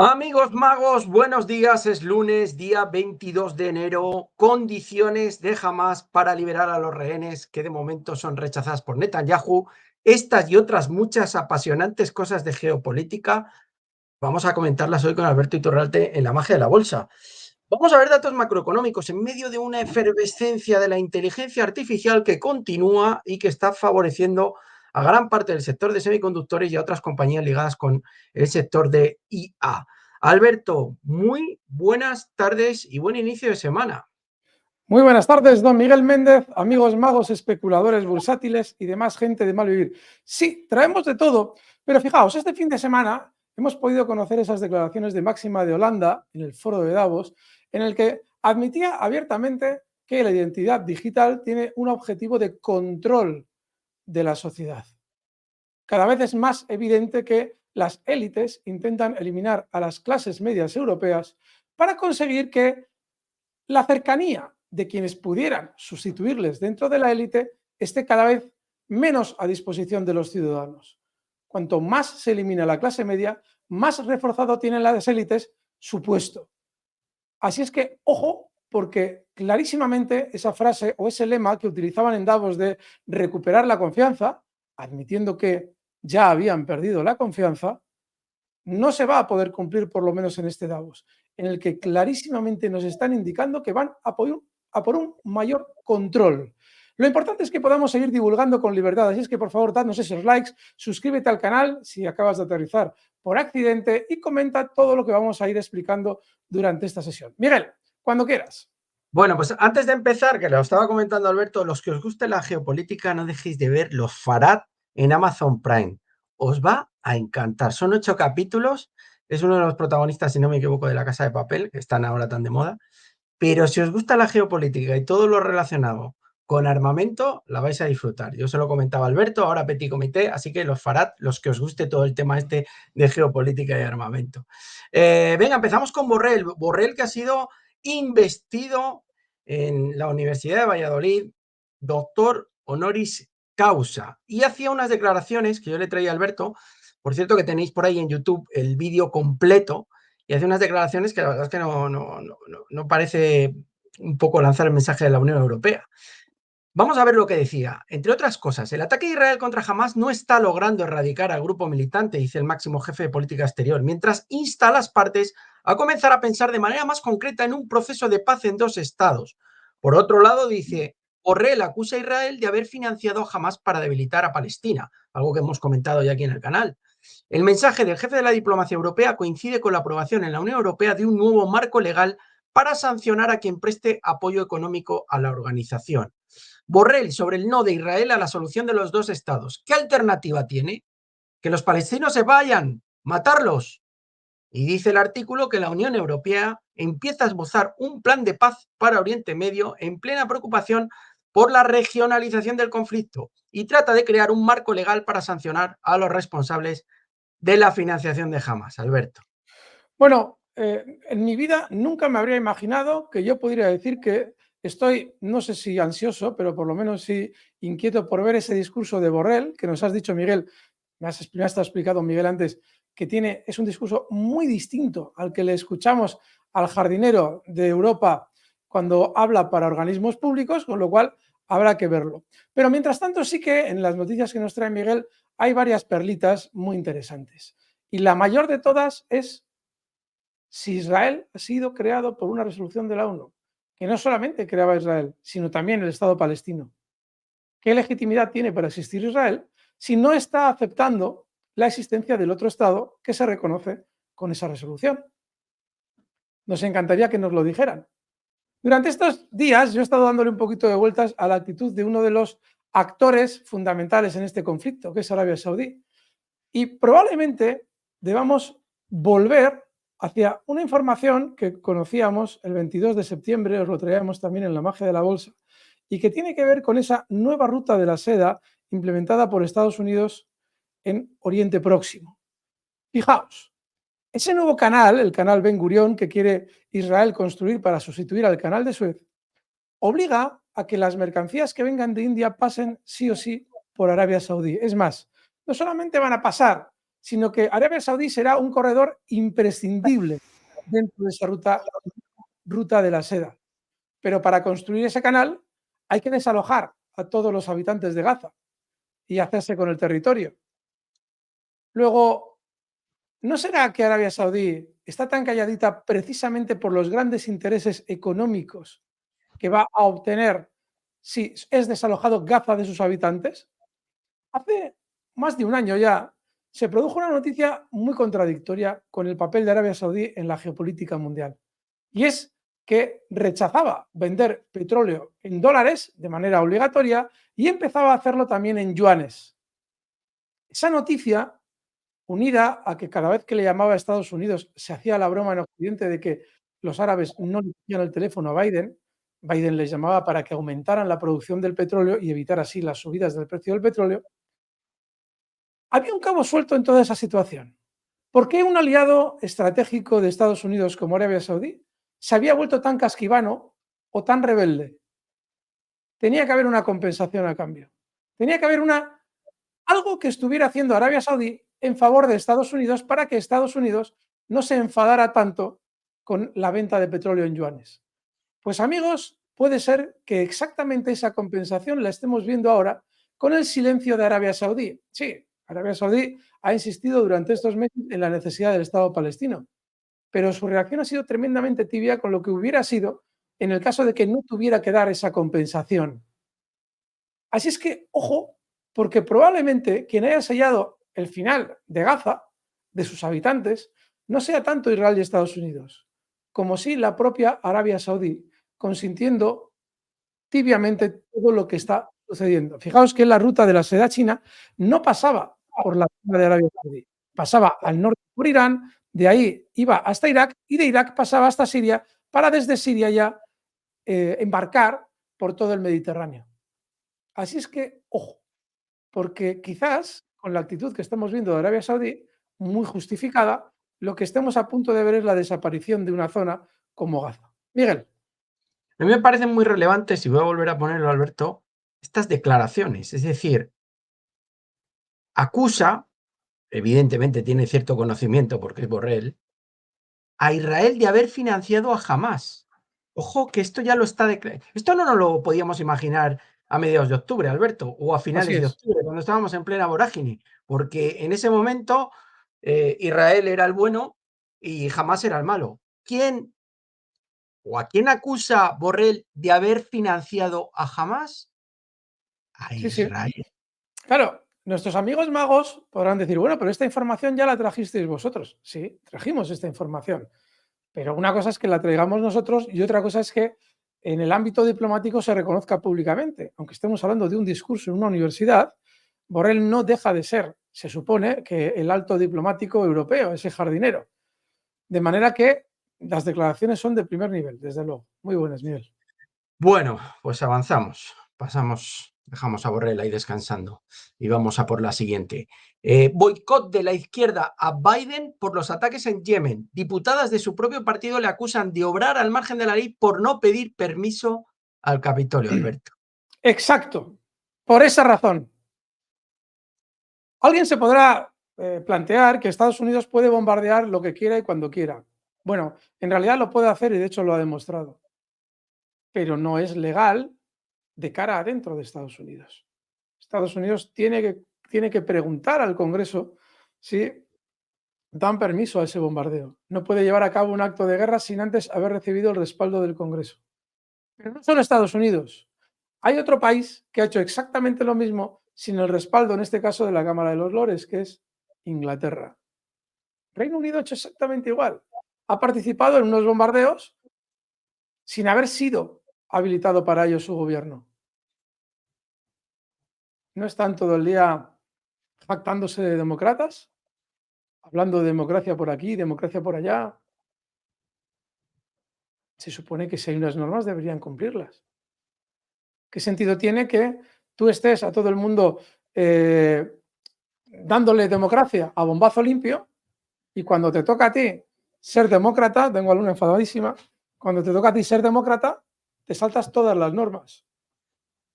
Amigos magos, buenos días. Es lunes, día 22 de enero. Condiciones de Hamás para liberar a los rehenes que de momento son rechazadas por Netanyahu. Estas y otras muchas apasionantes cosas de geopolítica vamos a comentarlas hoy con Alberto Iturralde en La Magia de la Bolsa. Vamos a ver datos macroeconómicos en medio de una efervescencia de la inteligencia artificial que continúa y que está favoreciendo a gran parte del sector de semiconductores y a otras compañías ligadas con el sector de IA. Alberto, muy buenas tardes y buen inicio de semana. Muy buenas tardes, don Miguel Méndez, amigos magos, especuladores bursátiles y demás gente de mal vivir. Sí, traemos de todo, pero fijaos, este fin de semana hemos podido conocer esas declaraciones de Máxima de Holanda en el foro de Davos, en el que admitía abiertamente que la identidad digital tiene un objetivo de control de la sociedad. Cada vez es más evidente que las élites intentan eliminar a las clases medias europeas para conseguir que la cercanía de quienes pudieran sustituirles dentro de la élite esté cada vez menos a disposición de los ciudadanos. Cuanto más se elimina la clase media, más reforzado tienen las élites su puesto. Así es que, ojo, porque clarísimamente esa frase o ese lema que utilizaban en Davos de recuperar la confianza, admitiendo que ya habían perdido la confianza, no se va a poder cumplir, por lo menos en este Davos, en el que clarísimamente nos están indicando que van a por un mayor control. Lo importante es que podamos seguir divulgando con libertad, así es que por favor dadnos esos likes, suscríbete al canal si acabas de aterrizar por accidente y comenta todo lo que vamos a ir explicando durante esta sesión. Miguel, cuando quieras. Bueno, pues antes de empezar, que lo estaba comentando Alberto, los que os guste la geopolítica, no dejéis de ver los Farad en Amazon Prime. Os va a encantar. Son 8 capítulos. Es uno de los protagonistas, si no me equivoco, de La Casa de Papel, que están ahora tan de moda. Pero si os gusta la geopolítica y todo lo relacionado con armamento, la vais a disfrutar. Yo se lo comentaba a Alberto, ahora Petit Comité, así que los Farad, los que os guste todo el tema este de geopolítica y armamento. Venga, empezamos con Borrell. Borrell, que ha sido investido en la Universidad de Valladolid, doctor honoris causa, y hacía unas declaraciones que yo le traía a Alberto, por cierto que tenéis por ahí en YouTube el vídeo completo, y hace unas declaraciones que la verdad es que no parece un poco lanzar el mensaje de la Unión Europea. Vamos a ver lo que decía. Entre otras cosas, el ataque de Israel contra Hamás no está logrando erradicar al grupo militante, dice el máximo jefe de política exterior, mientras insta a las partes a comenzar a pensar de manera más concreta en un proceso de paz en dos estados. Por otro lado, dice, Borrell acusa a Israel de haber financiado a Hamás para debilitar a Palestina, algo que hemos comentado ya aquí en el canal. El mensaje del jefe de la diplomacia europea coincide con la aprobación en la Unión Europea de un nuevo marco legal para sancionar a quien preste apoyo económico a la organización. Borrell sobre el no de Israel a la solución de los dos estados. ¿Qué alternativa tiene? Que los palestinos se vayan, matarlos. Y dice el artículo que la Unión Europea empieza a esbozar un plan de paz para Oriente Medio en plena preocupación por la regionalización del conflicto y trata de crear un marco legal para sancionar a los responsables de la financiación de Hamas. Alberto. Bueno, en mi vida nunca me habría imaginado que yo pudiera decir que estoy, no sé si ansioso, pero por lo menos sí inquieto por ver ese discurso de Borrell, que nos has dicho, Miguel, me has estado explicado, Miguel, antes, que es un discurso muy distinto al que le escuchamos al jardinero de Europa cuando habla para organismos públicos, con lo cual habrá que verlo. Pero mientras tanto sí que en las noticias que nos trae Miguel hay varias perlitas muy interesantes. Y la mayor de todas es si Israel ha sido creado por una resolución de la ONU, que no solamente creaba Israel, sino también el Estado palestino. ¿Qué legitimidad tiene para existir Israel si no está aceptando la existencia del otro Estado que se reconoce con esa resolución? Nos encantaría que nos lo dijeran. Durante estos días yo he estado dándole un poquito de vueltas a la actitud de uno de los actores fundamentales en este conflicto, que es Arabia Saudí. Y probablemente debamos volver hacia una información que conocíamos el 22 de septiembre, os lo traíamos también en La Magia de la Bolsa, y que tiene que ver con esa nueva ruta de la seda implementada por Estados Unidos en Oriente Próximo. Fijaos, ese nuevo canal, el canal Ben Gurión, que quiere Israel construir para sustituir al canal de Suez, obliga a que las mercancías que vengan de India pasen sí o sí por Arabia Saudí. Es más, no solamente van a pasar, sino que Arabia Saudí será un corredor imprescindible dentro de esa ruta de la seda. Pero para construir ese canal hay que desalojar a todos los habitantes de Gaza y hacerse con el territorio. Luego, ¿no será que Arabia Saudí está tan calladita precisamente por los grandes intereses económicos que va a obtener si es desalojado Gaza de sus habitantes? Hace más de un año ya se produjo una noticia muy contradictoria con el papel de Arabia Saudí en la geopolítica mundial. Y es que rechazaba vender petróleo en dólares de manera obligatoria y empezaba a hacerlo también en yuanes. Esa noticia, unida a que cada vez que le llamaba a Estados Unidos se hacía la broma en Occidente de que los árabes no le cogían el teléfono a Biden, Biden les llamaba para que aumentaran la producción del petróleo y evitar así las subidas del precio del petróleo, había un cabo suelto en toda esa situación. ¿Por qué un aliado estratégico de Estados Unidos como Arabia Saudí se había vuelto tan casquivano o tan rebelde? Tenía que haber una compensación a cambio. Tenía que haber algo que estuviera haciendo Arabia Saudí en favor de Estados Unidos para que Estados Unidos no se enfadara tanto con la venta de petróleo en yuanes. Pues amigos, puede ser que exactamente esa compensación la estemos viendo ahora con el silencio de Arabia Saudí. Sí, Arabia Saudí ha insistido durante estos meses en la necesidad del Estado palestino, pero su reacción ha sido tremendamente tibia con lo que hubiera sido en el caso de que no tuviera que dar esa compensación. Así es que, ojo, porque probablemente quien haya sellado el final de Gaza, de sus habitantes, no sea tanto Israel y Estados Unidos, como sí la propia Arabia Saudí, consintiendo tibiamente todo lo que está sucediendo. Fijaos que la ruta de la seda china no pasaba por la zona de Arabia Saudí, pasaba al norte por Irán, de ahí iba hasta Irak y de Irak pasaba hasta Siria para desde Siria ya embarcar por todo el Mediterráneo. Así es que, ojo, porque quizás con la actitud que estamos viendo de Arabia Saudí, muy justificada, lo que estemos a punto de ver es la desaparición de una zona como Gaza. Miguel. A mí me parecen muy relevantes, y voy a volver a ponerlo, Alberto, estas declaraciones. Es decir, acusa, evidentemente tiene cierto conocimiento porque es Borrell, a Israel de haber financiado a Hamás. Ojo, que esto ya lo está declarando. Esto no nos lo podíamos imaginar a mediados de octubre, Alberto, o a Así finales de es. octubre, cuando estábamos en plena vorágine, porque en ese momento Israel era el bueno y Hamás era el malo. ¿Quién o a quién acusa Borrell de haber financiado a Hamás? A Sí, sí. Israel. Claro, nuestros amigos magos podrán decir, bueno, pero esta información ya la trajisteis vosotros. Sí, trajimos esta información. Pero una cosa es que la traigamos nosotros y otra cosa es que en el ámbito diplomático se reconozca públicamente. Aunque estemos hablando de un discurso en una universidad, Borrell no deja de ser, se supone, que el alto diplomático europeo, ese jardinero. De manera que las declaraciones son de primer nivel, desde luego. Muy buenas, Miguel. Bueno, pues avanzamos. Pasamos, dejamos a Borrell ahí descansando y vamos a por la siguiente. Boicot de la izquierda a Biden por los ataques en Yemen. Diputadas de su propio partido le acusan de obrar al margen de la ley por no pedir permiso al Capitolio, Alberto. Exacto. Por esa razón. Alguien se podrá plantear que Estados Unidos puede bombardear lo que quiera y cuando quiera. Bueno, en realidad lo puede hacer y de hecho lo ha demostrado. Pero no es legal de cara adentro de Estados Unidos. Estados Unidos tiene que preguntar al Congreso si dan permiso a ese bombardeo. No puede llevar a cabo un acto de guerra sin antes haber recibido el respaldo del Congreso. Pero no solo Estados Unidos. Hay otro país que ha hecho exactamente lo mismo sin el respaldo, en este caso, de la Cámara de los Lores, que es Inglaterra. Reino Unido ha hecho exactamente igual. Ha participado en unos bombardeos sin haber sido habilitado para ello su gobierno. No están todo el día jactándose de demócratas, hablando de democracia por aquí, democracia por allá. Se supone que si hay unas normas deberían cumplirlas. ¿Qué sentido tiene que tú estés a todo el mundo dándole democracia a bombazo limpio y cuando te toca a ti ser demócrata, tengo a Luna enfadadísima, cuando te toca a ti ser demócrata, te saltas todas las normas?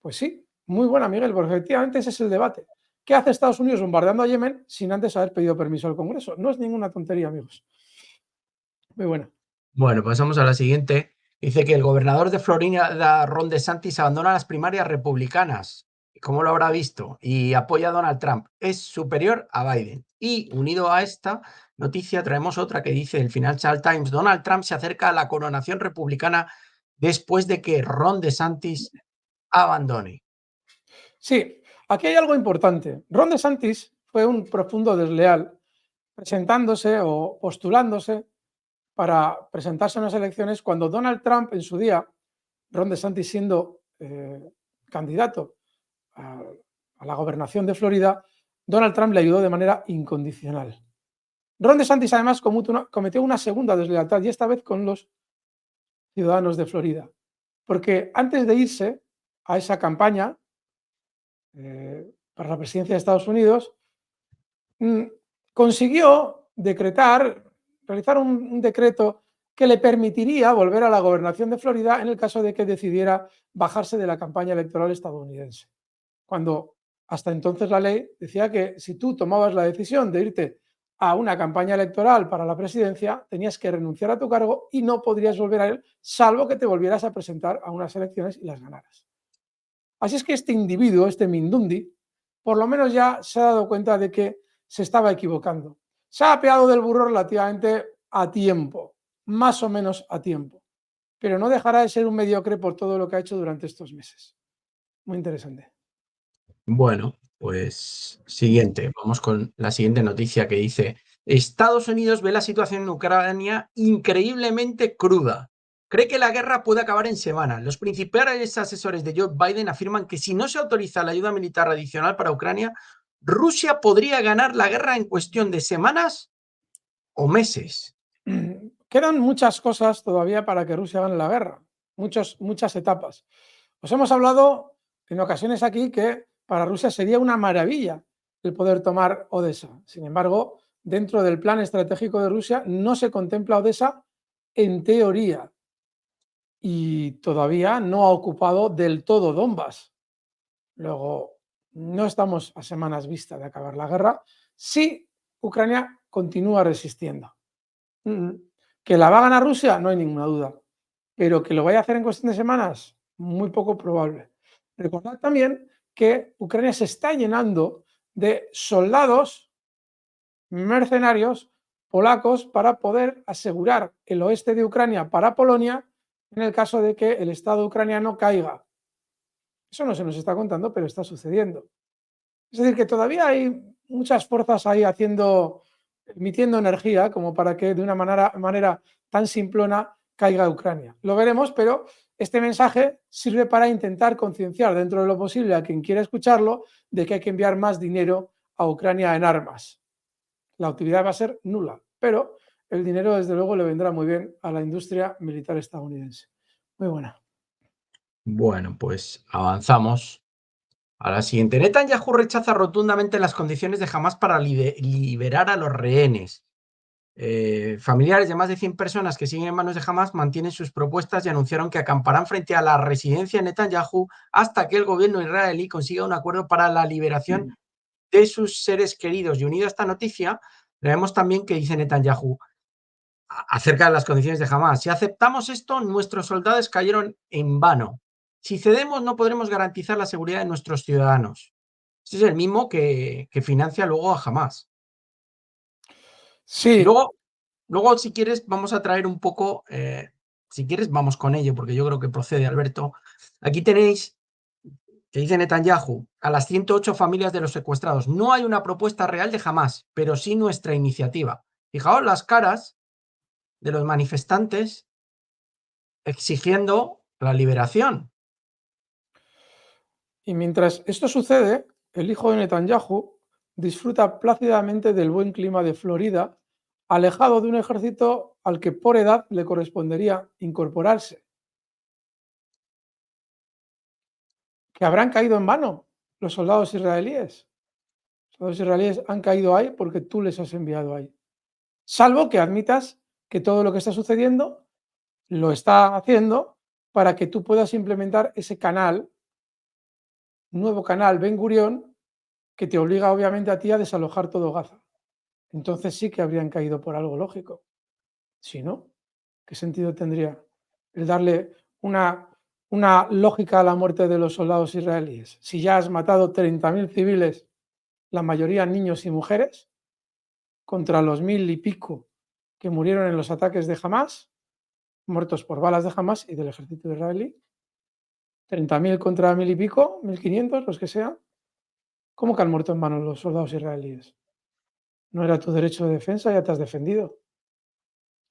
Pues sí, muy buena, Miguel, porque efectivamente ese es el debate. ¿Qué hace Estados Unidos bombardeando a Yemen sin antes haber pedido permiso al Congreso? No es ninguna tontería, amigos. Muy buena. Bueno, pasamos a la siguiente. Dice que el gobernador de Florida, Ron DeSantis, abandona las primarias republicanas. ¿Cómo lo habrá visto? Y apoya a Donald Trump. Es superior a Biden. Y unido a esta noticia, traemos otra que dice el Financial Times: Donald Trump se acerca a la coronación republicana después de que Ron DeSantis abandone. Sí, aquí hay algo importante. Ron DeSantis fue un profundo desleal presentándose o postulándose para presentarse en las elecciones cuando Donald Trump en su día, Ron DeSantis siendo candidato a, a la gobernación de Florida, Donald Trump le ayudó de manera incondicional. Ron DeSantis además cometió una segunda deslealtad y esta vez con los ciudadanos de Florida, porque antes de irse a esa campaña para la presidencia de Estados Unidos, consiguió realizar un decreto que le permitiría volver a la gobernación de Florida en el caso de que decidiera bajarse de la campaña electoral estadounidense. Cuando hasta entonces la ley decía que si tú tomabas la decisión de irte a una campaña electoral para la presidencia, tenías que renunciar a tu cargo y no podrías volver a él, salvo que te volvieras a presentar a unas elecciones y las ganaras. Así es que este individuo, este Mindundi, por lo menos ya se ha dado cuenta de que se estaba equivocando. Se ha apeado del burro relativamente a tiempo, más o menos a tiempo, pero no dejará de ser un mediocre por todo lo que ha hecho durante estos meses. Muy interesante. Bueno, pues siguiente. Vamos con la siguiente noticia que dice: Estados Unidos ve la situación en Ucrania increíblemente cruda. Cree que la guerra puede acabar en semanas. Los principales asesores de Joe Biden afirman que si no se autoriza la ayuda militar adicional para Ucrania, Rusia podría ganar la guerra en cuestión de semanas o meses. Quedan muchas cosas todavía para que Rusia gane la guerra, muchas etapas. Os hemos hablado en ocasiones aquí que para Rusia sería una maravilla el poder tomar Odessa. Sin embargo, dentro del plan estratégico de Rusia no se contempla Odessa en teoría y todavía no ha ocupado del todo Donbass. Luego, no estamos a semanas vista de acabar la guerra si Ucrania continúa resistiendo. ¿Que la va a ganar Rusia? No hay ninguna duda. Pero que lo vaya a hacer en cuestión de semanas, muy poco probable. Recordad también que Ucrania se está llenando de soldados mercenarios polacos para poder asegurar el oeste de Ucrania para Polonia en el caso de que el Estado ucraniano caiga. Eso no se nos está contando, pero está sucediendo. Es decir, que todavía hay muchas fuerzas ahí emitiendo energía como para que de una manera tan simplona caiga Ucrania. Lo veremos, pero este mensaje sirve para intentar concienciar dentro de lo posible a quien quiera escucharlo de que hay que enviar más dinero a Ucrania en armas. La utilidad va a ser nula, pero el dinero desde luego le vendrá muy bien a la industria militar estadounidense. Muy buena. Bueno, pues avanzamos a la siguiente. Netanyahu rechaza rotundamente las condiciones de Hamas para liberar a los rehenes. Familiares de más de 100 personas que siguen en manos de Hamas mantienen sus propuestas y anunciaron que acamparán frente a la residencia de Netanyahu hasta que el gobierno israelí consiga un acuerdo para la liberación de sus seres queridos. Y unido a esta noticia, vemos también que dice Netanyahu acerca de las condiciones de Hamas: si aceptamos esto, nuestros soldados cayeron en vano. Si cedemos, no podremos garantizar la seguridad de nuestros ciudadanos. Este es el mismo que financia luego a Hamas. Sí, Luego, si quieres, vamos a traer un poco, si quieres, vamos con ello, porque yo creo que procede, Alberto. Aquí tenéis que dice Netanyahu: a las 108 familias de los secuestrados. No hay una propuesta real de Hamas, pero sí nuestra iniciativa. Fijaos las caras de los manifestantes exigiendo la liberación. y mientras esto sucede, el hijo de Netanyahu disfruta plácidamente del buen clima de Florida, alejado de un ejército al que por edad le correspondería incorporarse. Que habrán caído en vano los soldados israelíes. Los soldados israelíes han caído ahí porque tú les has enviado ahí. Salvo que admitas que todo lo que está sucediendo lo está haciendo para que tú puedas implementar ese canal, nuevo canal Ben Gurión, que te obliga obviamente a ti a desalojar todo Gaza. Entonces sí que habrían caído por algo lógico. Si no, ¿qué sentido tendría el darle una lógica a la muerte de los soldados israelíes? Si ya has matado 30.000 civiles, la mayoría niños y mujeres, contra los 1.000 y pico que murieron en los ataques de Hamas, muertos por balas de Hamas y del ejército israelí, 30.000 contra 1.000 y pico, 1.500, los que sean, ¿cómo que han muerto en vano los soldados israelíes? ¿No era tu derecho de defensa? Ya te has defendido.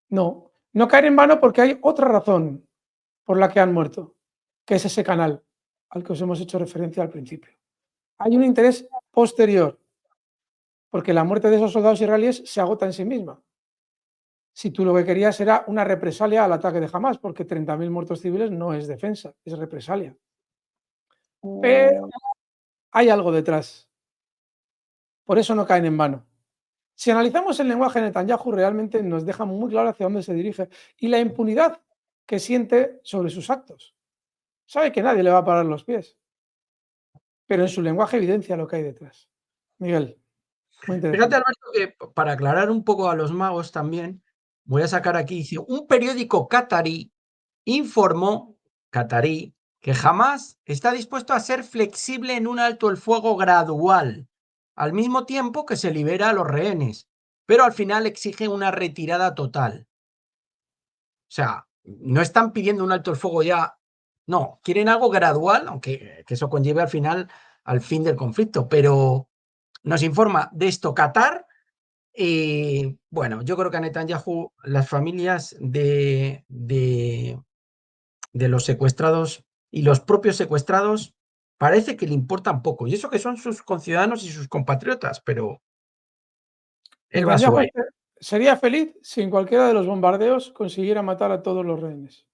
No, no caer en vano porque hay otra razón por la que han muerto, que es ese canal al que os hemos hecho referencia al principio. Hay un interés posterior, porque la muerte de esos soldados israelíes se agota en sí misma. Si tú lo que querías era una represalia al ataque de Hamas, porque 30.000 muertos civiles no es defensa, es represalia. Pero hay algo detrás. Por eso no caen en vano. Si analizamos el lenguaje de Netanyahu, realmente nos deja muy claro hacia dónde se dirige y la impunidad que siente sobre sus actos. Sabe que nadie le va a parar los pies, pero en su lenguaje evidencia lo que hay detrás. Miguel, muy Fíjate, interesante. Alberto, que para aclarar un poco a los magos también, voy a sacar aquí, dice, un periódico catarí informó, catarí, que jamás está dispuesto a ser flexible en un alto el fuego gradual, al mismo tiempo que se libera a los rehenes, pero al final exige una retirada total. O sea, no están pidiendo un alto el fuego ya, no, quieren algo gradual, aunque que eso conlleve al final al fin del conflicto, pero nos informa de esto Qatar. Y bueno, yo creo que a Netanyahu, las familias de los secuestrados y los propios secuestrados parece que le importan poco. Y eso que son sus conciudadanos y sus compatriotas, pero él va a su Netanyahu aire. sería feliz si en cualquiera de los bombardeos consiguiera matar a todos los rehenes.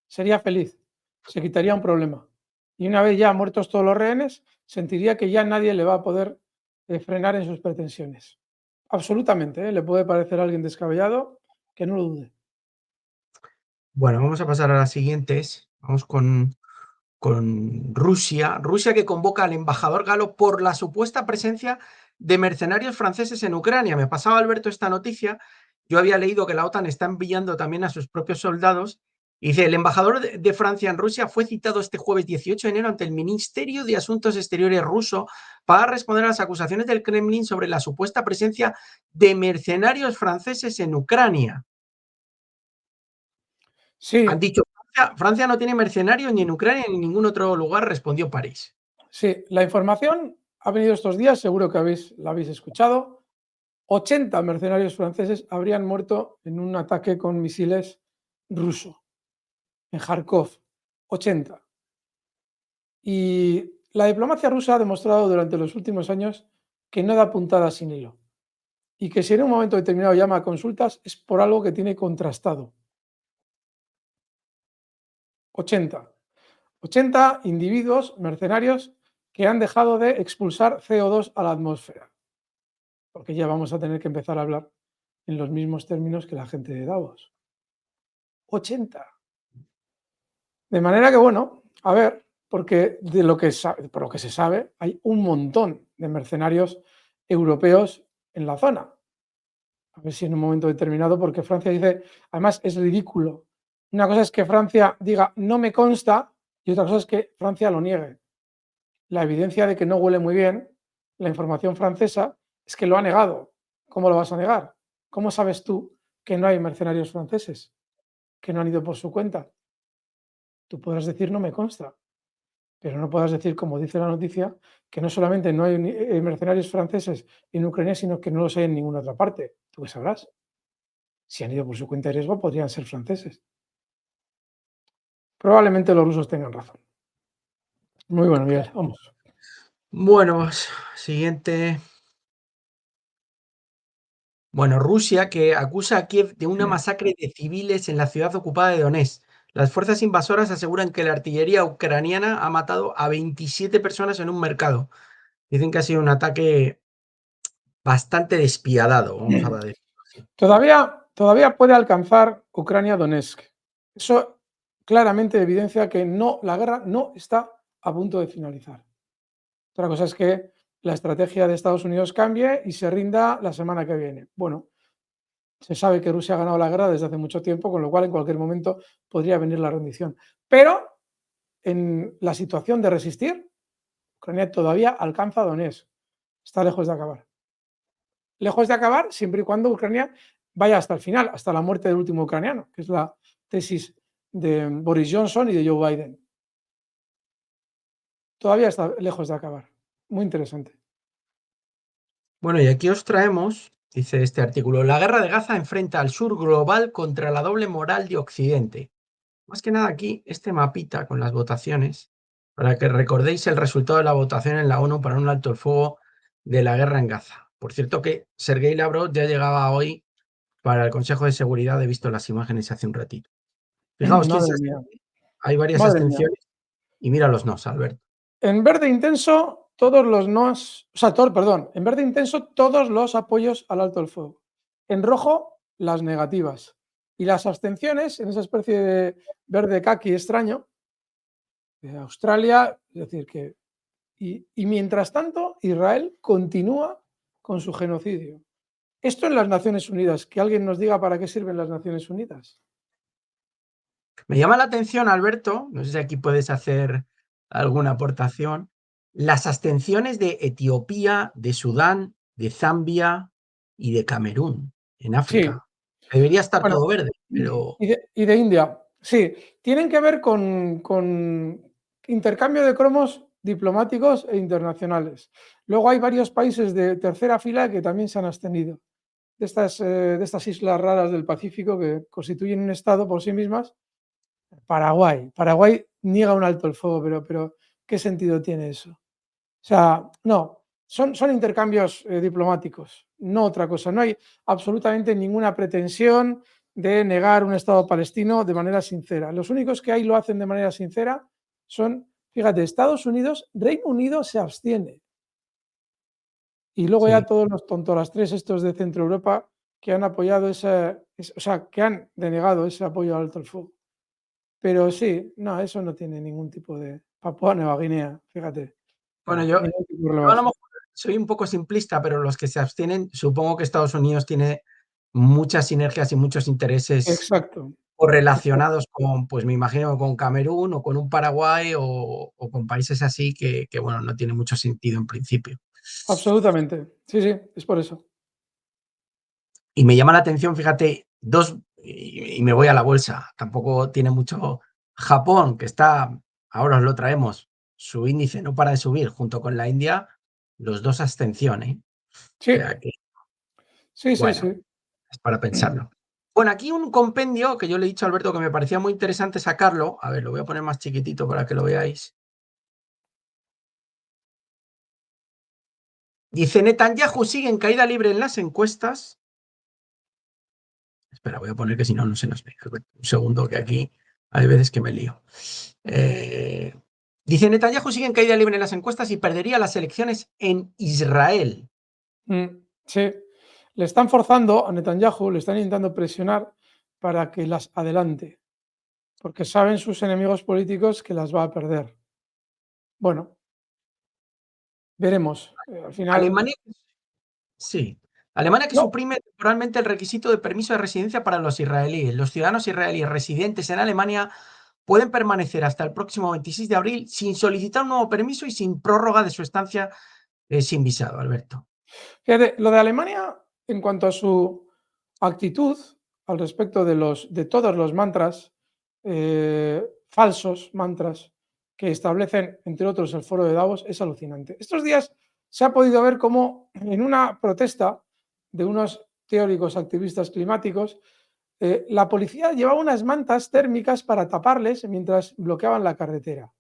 Sería feliz, se quitaría un problema. Y una vez ya muertos todos los rehenes, sentiría que ya nadie le va a poder frenar en sus pretensiones. Absolutamente, ¿eh? Le puede parecer a alguien descabellado, que no lo dude. Bueno, vamos a pasar a las siguientes. Vamos con Rusia. Rusia que convoca al embajador galo por la supuesta presencia de mercenarios franceses en Ucrania. Me pasaba, Alberto, esta noticia. Yo había leído que la OTAN está enviando también a sus propios soldados. Y dice, el embajador de Francia en Rusia fue citado este jueves 18 de enero ante el Ministerio de Asuntos Exteriores ruso para responder a las acusaciones del Kremlin sobre la supuesta presencia de mercenarios franceses en Ucrania. Han Sí, dicho, Francia no tiene mercenarios ni en Ucrania ni en ningún otro lugar, respondió París. sí, la información ha venido estos días, seguro que la habéis escuchado. 80 mercenarios franceses habrían muerto en un ataque con misiles ruso en Kharkov. 80. Y la diplomacia rusa ha demostrado durante los últimos años que no da puntada sin hilo y que si en un momento determinado llama a consultas es por algo que tiene contrastado. 80. 80 individuos mercenarios que han dejado de expulsar CO2 a la atmósfera, porque ya vamos a tener que empezar a hablar en los mismos términos que la gente de Davos. 80. De manera que, bueno, a ver, porque por lo que se sabe, hay un montón de mercenarios europeos en la zona. A ver si en un momento determinado, porque Francia dice, además es ridículo. Una cosa es que Francia diga, no me consta, y otra cosa es que Francia lo niegue. La evidencia de que no huele muy bien la información francesa es que lo ha negado. ¿Cómo lo vas a negar? ¿Cómo sabes tú que no hay mercenarios franceses, que no han ido por su cuenta? Tú podrás decir, no me consta, pero no podrás decir, como dice la noticia, que no solamente no hay mercenarios franceses en Ucrania, sino que no los hay en ninguna otra parte. ¿Tú qué sabrás? Si han ido por su cuenta de riesgo, podrían ser franceses. Probablemente los rusos tengan razón. Muy bueno, Miguel, vamos. Bueno, siguiente. Bueno, Rusia que acusa a Kiev de una masacre de civiles en la ciudad ocupada de Donetsk. Las fuerzas invasoras aseguran que la artillería ucraniana ha matado a 27 personas en un mercado. Dicen que ha sido un ataque bastante despiadado, vamos a decirlo así. Todavía puede alcanzar Ucrania Donetsk. Eso claramente evidencia que no, la guerra no está a punto de finalizar. Otra cosa es que la estrategia de Estados Unidos cambie y se rinda la semana que viene. Bueno, se sabe que Rusia ha ganado la guerra desde hace mucho tiempo, con lo cual en cualquier momento podría venir la rendición. Pero en la situación de resistir, Ucrania todavía alcanza Donetsk. Está lejos de acabar. Lejos de acabar siempre y cuando Ucrania vaya hasta el final, hasta la muerte del último ucraniano, que es la tesis de Boris Johnson y de Joe Biden. Todavía está lejos de acabar. Muy interesante. Bueno, y aquí os traemos, dice este artículo, la guerra de Gaza enfrenta al sur global contra la doble moral de Occidente. Más que nada aquí, este mapita con las votaciones, para que recordéis el resultado de la votación en la ONU para un alto el fuego de la guerra en Gaza. Por cierto que Sergei Lavrov ya llegaba hoy para el Consejo de Seguridad, he visto las imágenes hace un ratito. Fijaos quién se Madre mía, abstiene. Hay varias madre mía. abstenciones y mira los nos, Alberto. En verde intenso, todos los nos, o sea, perdón, en verde intenso, todos los apoyos al alto el fuego. En rojo, las negativas. Y las abstenciones, en esa especie de verde caqui extraño, de Australia, es decir, que. Y mientras tanto, Israel continúa con su genocidio. Esto en las Naciones Unidas, que alguien nos diga para qué sirven las Naciones Unidas. Me llama la atención, Alberto, no sé si aquí puedes hacer alguna aportación, las abstenciones de Etiopía, de Sudán, de Zambia y de Camerún, en Sí, África. Debería estar bueno, todo verde, pero y de India. Sí, tienen que ver con intercambio de cromos diplomáticos e internacionales. Luego hay varios países de tercera fila que también se han abstenido de estas islas raras del Pacífico que constituyen un estado por sí mismas. Paraguay niega un alto el fuego, pero ¿qué sentido tiene eso? O sea, no, son intercambios diplomáticos, no otra cosa. No hay absolutamente ninguna pretensión de negar un Estado palestino de manera sincera. Los únicos que ahí lo hacen de manera sincera son, fíjate, Estados Unidos, Reino Unido se abstiene. Y luego ya sí. todos los tontorastres estos de Centro Europa que han apoyado o sea, que han denegado ese apoyo al alto el fuego. Pero sí, no, eso no tiene ningún tipo de. Papúa Nueva Guinea, fíjate. Bueno, Ningún tipo de yo a lo relevancia. mejor soy un poco simplista, pero los que se abstienen, supongo que Estados Unidos tiene muchas sinergias y muchos intereses Exacto, exacto, correlacionados con, pues me imagino, con Camerún o con un Paraguay o con países así que, bueno, no tiene mucho sentido en principio. absolutamente. Sí, sí, es por eso. Y me llama la atención, fíjate, y me voy a la bolsa, tampoco tiene mucho Japón, que está, ahora os lo traemos, su índice no para de subir, junto con la India, los dos abstención, ¿eh? O Sí, sea que, sí, sí, bueno, sí. es para pensarlo. Bueno, aquí un compendio que yo le he dicho a Alberto que me parecía muy interesante sacarlo. A ver, lo voy a poner más chiquitito para que lo veáis. Dice, Netanyahu sigue en caída libre en las encuestas. Espera, voy a poner que si no, no se nos ve. Un segundo, que aquí hay veces que me lío. Eh, Dice, Netanyahu sigue en caída libre en las encuestas y perdería las elecciones en Israel. Sí. Le están forzando a Netanyahu, le están intentando presionar para que las adelante, porque saben sus enemigos políticos que las va a perder. Bueno, veremos. Al final, Alemania, sí. Alemania que no. suprime temporalmente el requisito de permiso de residencia para los israelíes. Los ciudadanos israelíes residentes en Alemania pueden permanecer hasta el próximo 26 de abril sin solicitar un nuevo permiso y sin prórroga de su estancia sin visado, Alberto. Fíjate, lo de Alemania, en cuanto a su actitud al respecto de todos los mantras, falsos mantras que establecen, entre otros, el foro de Davos, es alucinante. Estos días se ha podido ver cómo en una protesta de unos teóricos activistas climáticos, la policía llevaba unas mantas térmicas para taparles mientras bloqueaban la carretera.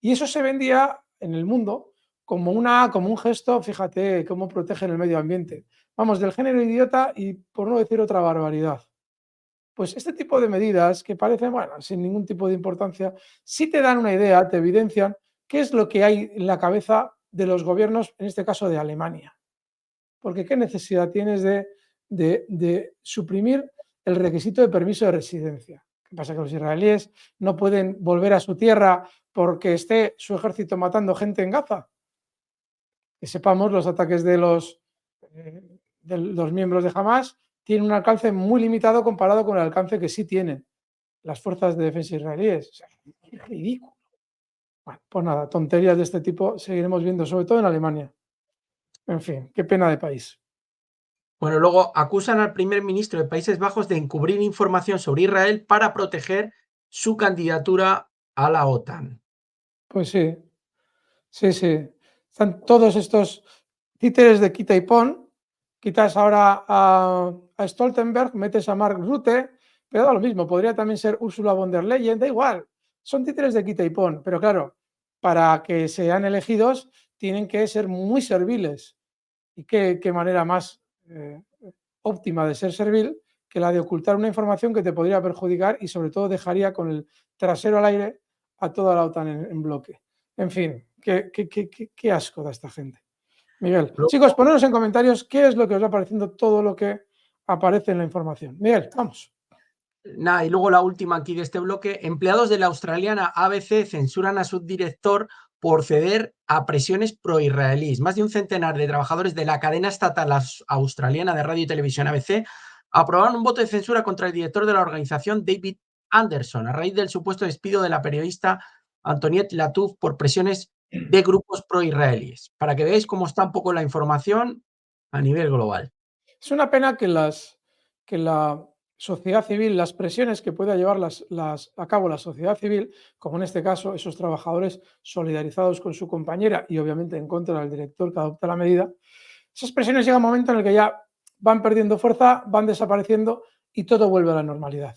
Y eso se vendía en el mundo como un gesto, fíjate cómo protegen el medio ambiente. Vamos, del género idiota y por no decir otra barbaridad. Pues este tipo de medidas que parecen, bueno, sin ningún tipo de importancia, sí te dan una idea, te evidencian qué es lo que hay en la cabeza de los gobiernos, en este caso de Alemania. Porque qué necesidad tienes de suprimir el requisito de permiso de residencia. ¿Qué pasa? Que los israelíes no pueden volver a su tierra porque esté su ejército matando gente en Gaza. Que sepamos, los ataques de los miembros de Hamas tienen un alcance muy limitado comparado con el alcance que sí tienen las fuerzas de defensa israelíes. O sea, es ridículo. Bueno, pues nada, tonterías de este tipo seguiremos viendo, sobre todo en Alemania. En fin, qué pena de país. Bueno, luego acusan al primer ministro de Países Bajos de encubrir información sobre Israel para proteger su candidatura a la OTAN. Pues sí, sí, sí. Están todos estos títeres de quita y pon. Quitas ahora a Stoltenberg, metes a Mark Rutte, pero da lo mismo, podría también ser Ursula von der Leyen, da igual. Son títeres de quita y pon, pero claro, para que sean elegidos tienen que ser muy serviles. ¿Y qué manera más óptima de ser servil que la de ocultar una información que te podría perjudicar y sobre todo dejaría con el trasero al aire a toda la OTAN en bloque? En fin, qué asco da esta gente. Miguel, Luego, chicos, poneros en comentarios qué es lo que os va pareciendo todo lo que aparece en la información. Miguel, vamos. nada, y luego la última aquí de este bloque, empleados de la australiana ABC censuran a su director por ceder a presiones pro-israelíes. Más de un centenar de trabajadores de la cadena estatal australiana de radio y televisión ABC aprobaron un voto de censura contra el director de la organización, David Anderson, a raíz del supuesto despido de la periodista Antoinette Lattouf por presiones de grupos pro-israelíes. Para que veáis cómo está un poco la información a nivel global. Es una pena que la sociedad civil, las presiones que pueda llevar a cabo la sociedad civil, como en este caso esos trabajadores solidarizados con su compañera y obviamente en contra del director que adopta la medida, esas presiones llega un momento en el que ya van perdiendo fuerza, van desapareciendo y todo vuelve a la normalidad.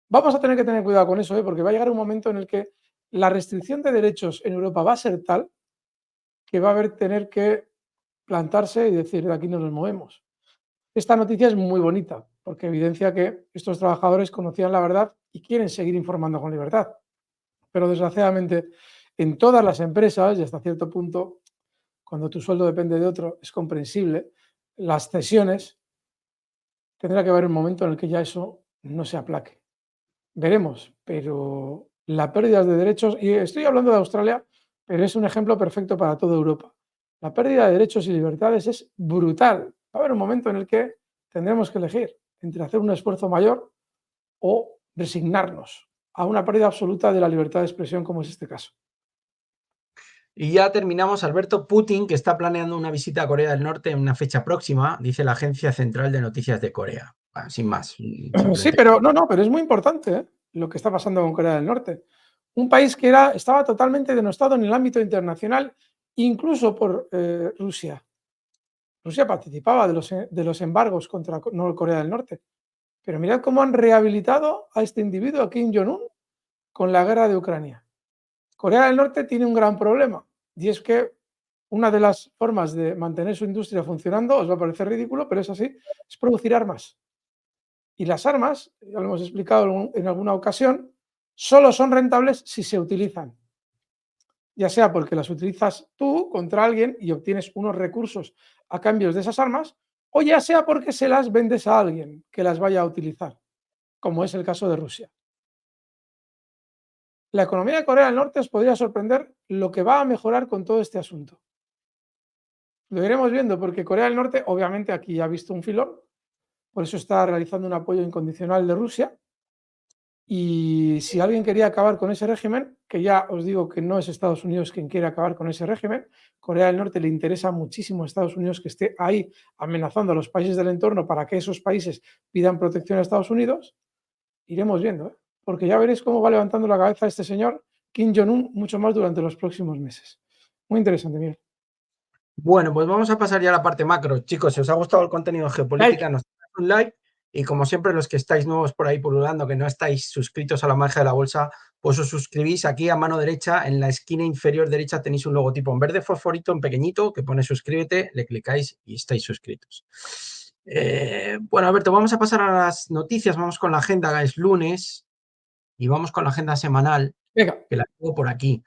Vamos a tener que tener cuidado con eso, porque va a llegar un momento en el que la restricción de derechos en Europa va a ser tal que va a haber tener que plantarse y decir, de aquí no nos movemos. Esta noticia es muy bonita porque evidencia que estos trabajadores conocían la verdad y quieren seguir informando con libertad. Pero desgraciadamente en todas las empresas y hasta cierto punto, cuando tu sueldo depende de otro, es comprensible, las cesiones, tendrá que haber un momento en el que ya eso no se aplaque. Veremos, pero la pérdida de derechos, y estoy hablando de Australia, pero es un ejemplo perfecto para toda Europa. La pérdida de derechos y libertades es brutal. Va a haber un momento en el que tendremos que elegir entre hacer un esfuerzo mayor o resignarnos a una pérdida absoluta de la libertad de expresión, como es este caso. Y ya terminamos, Alberto. Putin, que está planeando una visita a Corea del Norte en una fecha próxima, dice la Agencia Central de Noticias de Corea. Bueno, sin más, Sí, simplemente. pero pero es muy importante lo que está pasando con Corea del Norte. Un país que estaba totalmente denostado en el ámbito internacional, incluso por Rusia. Rusia participaba de los embargos contra Corea del Norte. Pero mirad cómo han rehabilitado a este individuo, a Kim Jong-un, con la guerra de Ucrania. Corea del Norte tiene un gran problema y es que una de las formas de mantener su industria funcionando, os va a parecer ridículo, pero es así, es producir armas. Y las armas, ya lo hemos explicado en alguna ocasión, solo son rentables si se utilizan. Ya sea porque las utilizas tú contra alguien y obtienes unos recursos a cambio de esas armas, o ya sea porque se las vendes a alguien que las vaya a utilizar, como es el caso de Rusia. La economía de Corea del Norte os podría sorprender lo que va a mejorar con todo este asunto. Lo iremos viendo porque Corea del Norte, obviamente, aquí ya ha visto un filón, por eso está realizando un apoyo incondicional de Rusia. Y si alguien quería acabar con ese régimen, que ya os digo que no es Estados Unidos quien quiere acabar con ese régimen, Corea del Norte le interesa muchísimo a Estados Unidos que esté ahí amenazando a los países del entorno para que esos países pidan protección a Estados Unidos, iremos viendo, porque ya veréis cómo va levantando la cabeza este señor Kim Jong-un mucho más durante los próximos meses. Muy interesante, Miguel. Bueno, pues vamos a pasar ya a la parte macro. Chicos, si os ha gustado el contenido de geopolítica, Like. nos dais un like. Y como siempre, los que estáis nuevos por ahí pululando, que no estáis suscritos a la magia de la bolsa, pues os suscribís aquí a mano derecha, en la esquina inferior derecha tenéis un logotipo en verde fosforito, en pequeñito, que pone suscríbete, le clicáis y estáis suscritos. Bueno, Alberto, vamos a pasar a las noticias, vamos con la agenda, es lunes, y vamos con la agenda semanal, Venga. que la tengo por aquí.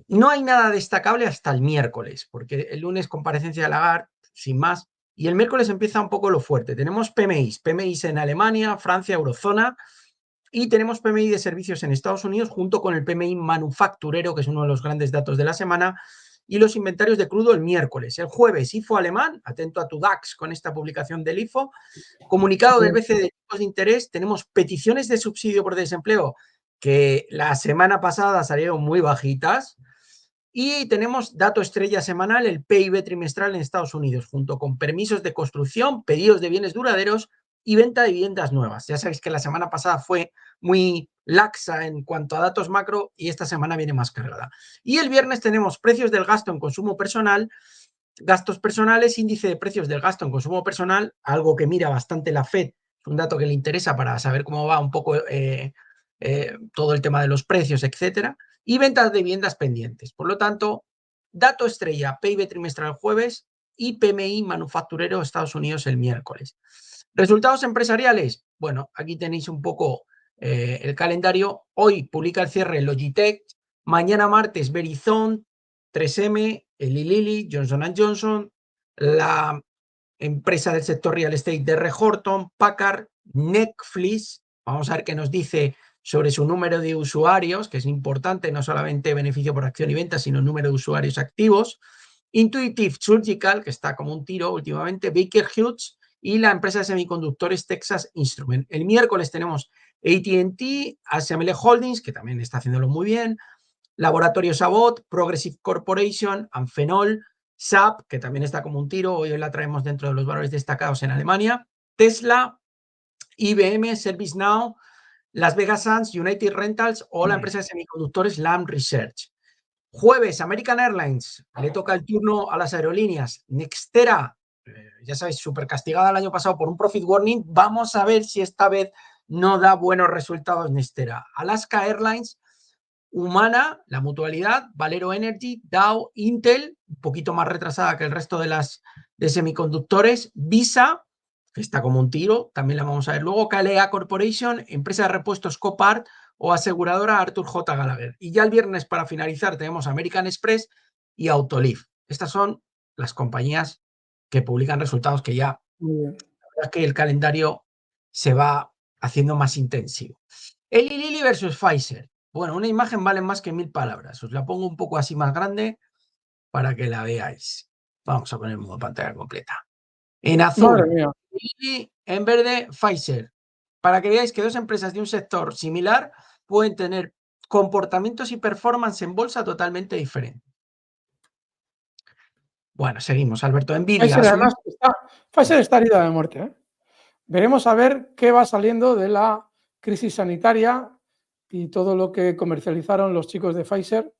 No hay nada destacable hasta el miércoles, porque el lunes comparecencia de Lagarde, sin más, y el miércoles empieza un poco lo fuerte. Tenemos PMIs en Alemania, Francia, Eurozona, y tenemos PMI de servicios en Estados Unidos junto con el PMI manufacturero, que es uno de los grandes datos de la semana, y los inventarios de crudo el miércoles. El jueves, IFO alemán, atento a tu DAX con esta publicación del IFO, comunicado del BCE de tipos de interés, tenemos peticiones de subsidio por desempleo que la semana pasada salieron muy bajitas, y tenemos dato estrella semanal, el PIB trimestral en Estados Unidos, junto con permisos de construcción, pedidos de bienes duraderos y venta de viviendas nuevas. Ya sabéis que la semana pasada fue muy laxa en cuanto a datos macro y esta semana viene más cargada. Y el viernes tenemos precios del gasto en consumo personal, gastos personales, índice de precios del gasto en consumo personal, algo que mira bastante la FED, es un dato que le interesa para saber cómo va un poco todo el tema de los precios, etcétera, y ventas de viviendas pendientes. Por lo tanto, dato estrella, PIB trimestral el jueves y PMI manufacturero Estados Unidos el miércoles. Resultados empresariales, bueno, aquí tenéis un poco el calendario. Hoy publica el cierre Logitech, mañana martes Verizon, 3M, Eli Lilly, Johnson & Johnson, la empresa del sector real estate de R. Horton, Packard, Netflix. Vamos a ver qué nos dice sobre su número de usuarios, que es importante, no solamente beneficio por acción y venta, sino número de usuarios activos. Intuitive Surgical, que está como un tiro últimamente, Baker Hughes y la empresa de semiconductores Texas Instruments. El miércoles tenemos AT&T, ASML Holdings, que también está haciéndolo muy bien, Laboratorios Abbott, Progressive Corporation, Amphenol, SAP, que también está como un tiro, hoy la traemos dentro de los valores destacados en Alemania, Tesla, IBM, ServiceNow, Las Vegas Sands, United Rentals o la empresa de semiconductores Lam Research. Jueves, American Airlines, le toca el turno a las aerolíneas. Nextera, ya sabéis, súper castigada el año pasado por un profit warning. Vamos a ver si esta vez no da buenos resultados Nextera. Alaska Airlines, Humana, la mutualidad, Valero Energy, Dow, Intel, un poquito más retrasada que el resto de las de semiconductores, Visa, que está como un tiro, también la vamos a ver luego, KLA Corporation, empresa de repuestos Copart o aseguradora Arthur J. Gallagher. Y ya el viernes, para finalizar, tenemos American Express y Autoliv. Estas son las compañías que publican resultados que ya, la verdad es que el calendario se va haciendo más intensivo. Eli Lilly versus Pfizer. Bueno, una imagen vale más que 1000 palabras. Os la pongo un poco así más grande para que la veáis. Vamos a poner modo pantalla completa. En azul, Lilly, en verde, Pfizer. Para que veáis que dos empresas de un sector similar pueden tener comportamientos y performance en bolsa totalmente diferentes. Bueno, seguimos, Alberto. Nvidia. Pfizer, además, Pfizer está herida de muerte, ¿eh? Veremos a ver qué va saliendo de la crisis sanitaria y todo lo que comercializaron los chicos de Pfizer,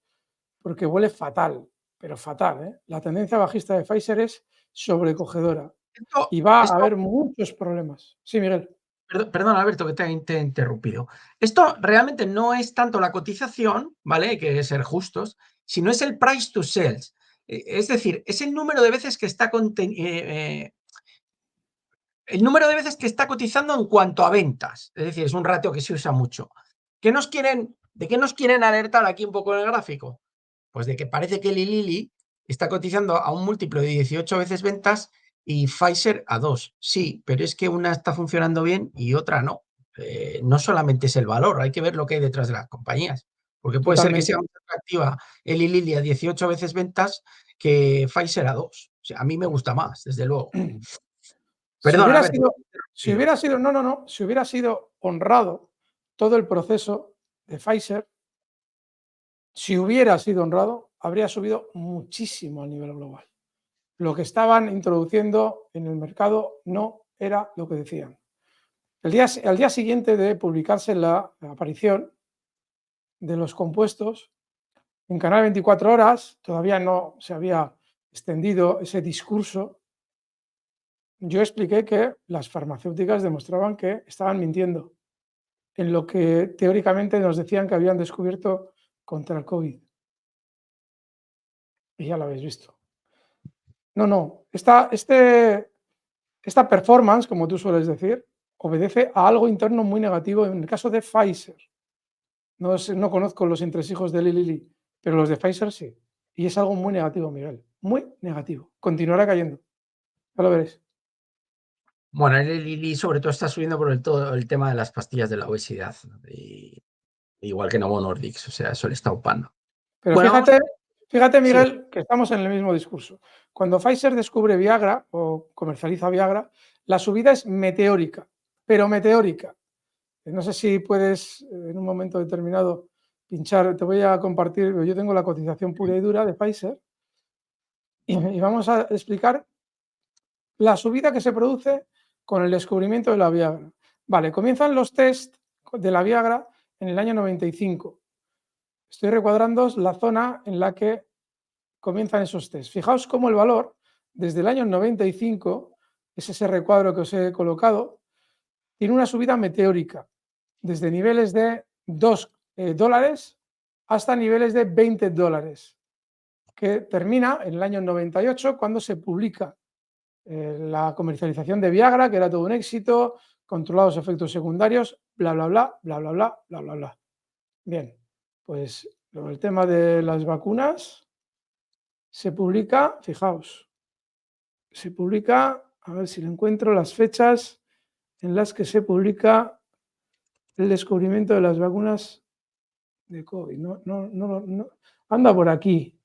porque huele fatal, pero fatal, ¿eh? La tendencia bajista de Pfizer es sobrecogedora y va a haber muchos problemas. Sí, Miguel. Perdón, Alberto, que te he interrumpido. Esto realmente no es tanto la cotización, ¿vale? Hay que ser justos, sino es el price to sales. Es decir, es el número de veces que está el número de veces que está cotizando en cuanto a ventas. Es decir, es un ratio que se usa mucho. ¿De qué nos quieren alertar aquí un poco en el gráfico? Pues de que parece que Lilly está cotizando a un múltiplo de 18 veces ventas y Pfizer a 2. Sí, pero es que una está funcionando bien y otra no. No solamente es el valor, hay que ver lo que hay detrás de las compañías. Porque puede ser que sea más atractiva Eli Lilly a 18 veces ventas que Pfizer a 2. O sea, a mí me gusta más, desde luego. Perdón, si hubiera sido honrado todo el proceso de Pfizer, si hubiera sido honrado, habría subido muchísimo a nivel global. Lo que estaban introduciendo en el mercado no era lo que decían. Al día siguiente de publicarse la aparición de los compuestos, en Canal 24 Horas, todavía no se había extendido ese discurso, yo expliqué que las farmacéuticas demostraban que estaban mintiendo en lo que teóricamente nos decían que habían descubierto contra el COVID. Y ya lo habéis visto. No. Esta performance, como tú sueles decir, obedece a algo interno muy negativo. En el caso de Pfizer, no conozco los entresijos de Lilly, pero los de Pfizer sí. Y es algo muy negativo, Miguel. Muy negativo. Continuará cayendo. Ya lo veréis. Bueno, el Lilly sobre todo está subiendo por todo el tema de las pastillas de la obesidad. Igual que Novo Nordisk, o sea, eso le está upando. Pero bueno, fíjate Fíjate, Sí, Miguel, que estamos en el mismo discurso. Cuando Pfizer descubre Viagra o comercializa Viagra, la subida es meteórica, pero meteórica. No sé si puedes en un momento determinado pinchar, te voy a compartir, yo tengo la cotización pura y dura de Pfizer y vamos a explicar la subida que se produce con el descubrimiento de la Viagra. Vale, comienzan los test de la Viagra en el año 95. Estoy recuadrando la zona en la que comienzan esos test. Fijaos cómo el valor, desde el año 95, es ese recuadro que os he colocado, tiene una subida meteórica, desde niveles de $2 hasta niveles de $20, que termina en el año 98 cuando se publica la comercialización de Viagra, que era todo un éxito, controlados efectos secundarios, bla, bla, bla, bla, bla, bla, bla, bla, bla. Bien, pues el tema de las vacunas se publica, fijaos, se publica, a ver si lo encuentro, las fechas en las que se publica el descubrimiento de las vacunas de COVID. No, anda por aquí,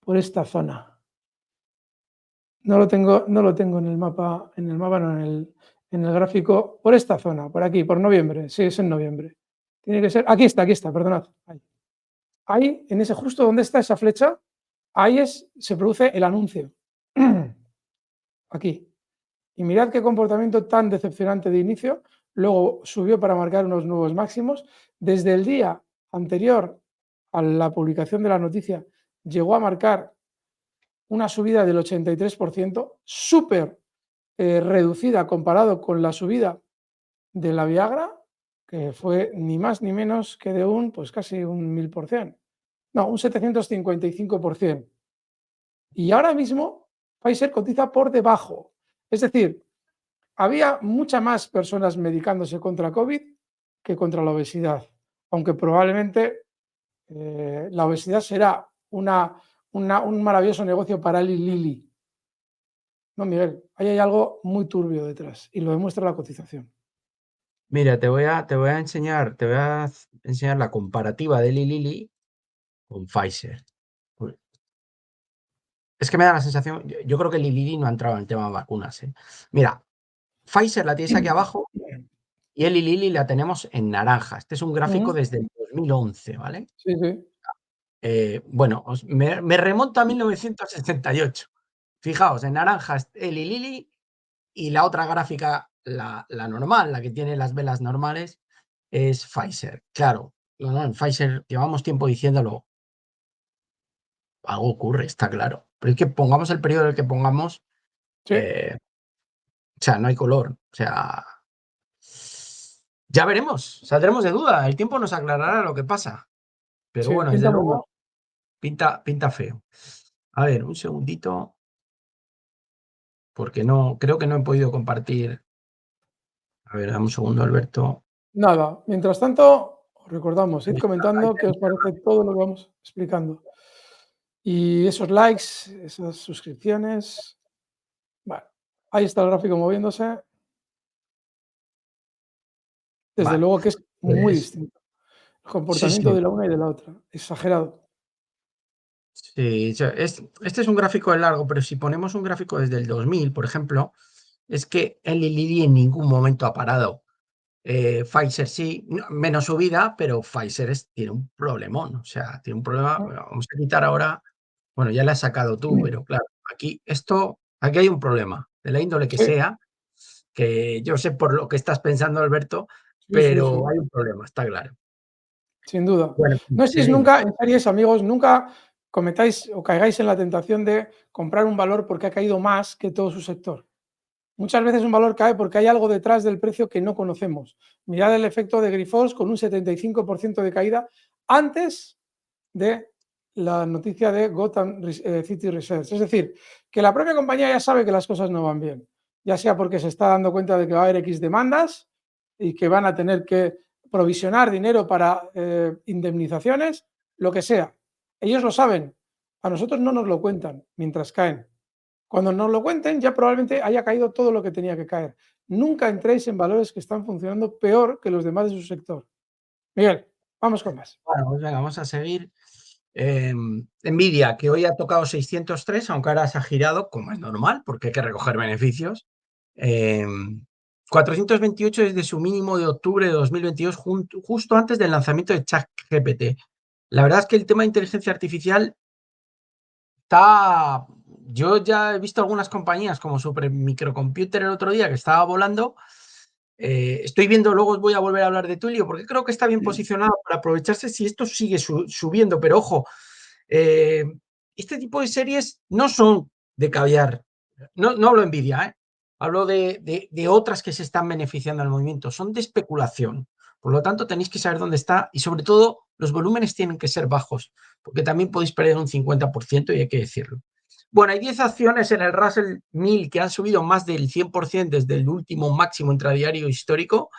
por esta zona. No lo tengo en el mapa, no, en el gráfico, por esta zona, por aquí, por noviembre. Sí, es en noviembre. Tiene que ser, aquí está, perdonad. Ahí, en ese, justo donde está esa flecha, ahí se produce el anuncio. Aquí. Y mirad qué comportamiento tan decepcionante de inicio. Luego subió para marcar unos nuevos máximos. Desde el día anterior a la publicación de la noticia, llegó a marcar una subida del 83%, súper reducida comparado con la subida de la Viagra, que fue ni más ni menos que de pues casi un 1000%. No, un 755%. Y ahora mismo Pfizer cotiza por debajo. Es decir, había muchas más personas medicándose contra COVID que contra la obesidad, aunque probablemente la obesidad será un maravilloso negocio para Eli Lilly. No, Miguel, ahí hay algo muy turbio detrás y lo demuestra la cotización. mira, te voy a enseñar la comparativa de Eli Lilly con Pfizer. Es que me da la sensación, yo creo que Eli Lilly no ha entrado en el tema de vacunas, ¿eh? Mira, Pfizer la tienes aquí abajo y Eli Lilly la tenemos en naranja. Este es un gráfico desde el 2011, ¿vale? Sí, sí. Bueno, me remonto a 1968. Fijaos, en naranja es Eli Lilly y la otra gráfica, la normal, la que tiene las velas normales, es Pfizer. Claro, no, en Pfizer llevamos tiempo diciéndolo, algo ocurre, está claro. Pero es que pongamos el periodo en el que pongamos, Sí, o sea, no hay color. O sea, ya veremos, saldremos de duda. El tiempo nos aclarará lo que pasa. Pero sí, bueno, desde pinta muy mal. luego, pinta feo. A ver, un segundito, porque no, creo que no he podido compartir. A ver, dame un segundo, Alberto. Nada, mientras tanto, os recordamos, id comentando qué os parece todo lo que vamos explicando. Y esos likes, esas suscripciones. Bueno, ahí está el gráfico moviéndose. Desde Vale, luego que es muy pues distinto. El sí, comportamiento sí. de la una y de la otra. Exagerado. Sí, este es un gráfico de largo, pero si ponemos un gráfico desde el 2000, por ejemplo, es que el Lilly en ningún momento ha parado. Pfizer sí, menos subida, pero Pfizer tiene un problemón. O sea, tiene un problema. Vamos a quitar ahora. Bueno, ya la has sacado tú, pero claro, aquí hay un problema, de la índole que Sí, sea, que yo sé por lo que estás pensando, Alberto, sí, sí, pero sí. hay un problema, está claro. Sin duda. Bueno, No estéis seguimos. nunca, en series, amigos, nunca cometáis o caigáis en la tentación de comprar un valor porque ha caído más que todo su sector. Muchas veces un valor cae porque hay algo detrás del precio que no conocemos. Mirad el efecto de Grifols con un 75% de caída antes de la noticia de Gotham City Research. Es decir, que la propia compañía ya sabe que las cosas no van bien, ya sea porque se está dando cuenta de que va a haber X demandas y que van a tener que provisionar dinero para indemnizaciones, lo que sea. Ellos lo saben, a nosotros no nos lo cuentan mientras caen. Cuando nos lo cuenten, ya probablemente haya caído todo lo que tenía que caer. Nunca entréis en valores que están funcionando peor que los demás de su sector. Miguel, vamos con más. Bueno, pues venga, vamos a seguir. Nvidia, que hoy ha tocado 603, aunque ahora se ha girado, como es normal, porque hay que recoger beneficios. 428 desde su mínimo de octubre de 2022, justo antes del lanzamiento de ChatGPT. La verdad es que el tema de inteligencia artificial está... Yo ya he visto algunas compañías como Super Microcomputer el otro día que estaba volando. Estoy viendo, luego os voy a volver a hablar de Twilio, porque creo que está bien posicionado para aprovecharse si esto sigue subiendo. Pero ojo, este tipo de series no son de caviar. No hablo de Nvidia, hablo de otras que se están beneficiando del movimiento. Son de especulación. Por lo tanto, tenéis que saber dónde está y sobre todo los volúmenes tienen que ser bajos, porque también podéis perder un 50% y hay que decirlo. Bueno, hay 10 acciones en el Russell 1000 que han subido más del 100% desde el último máximo intradiario histórico.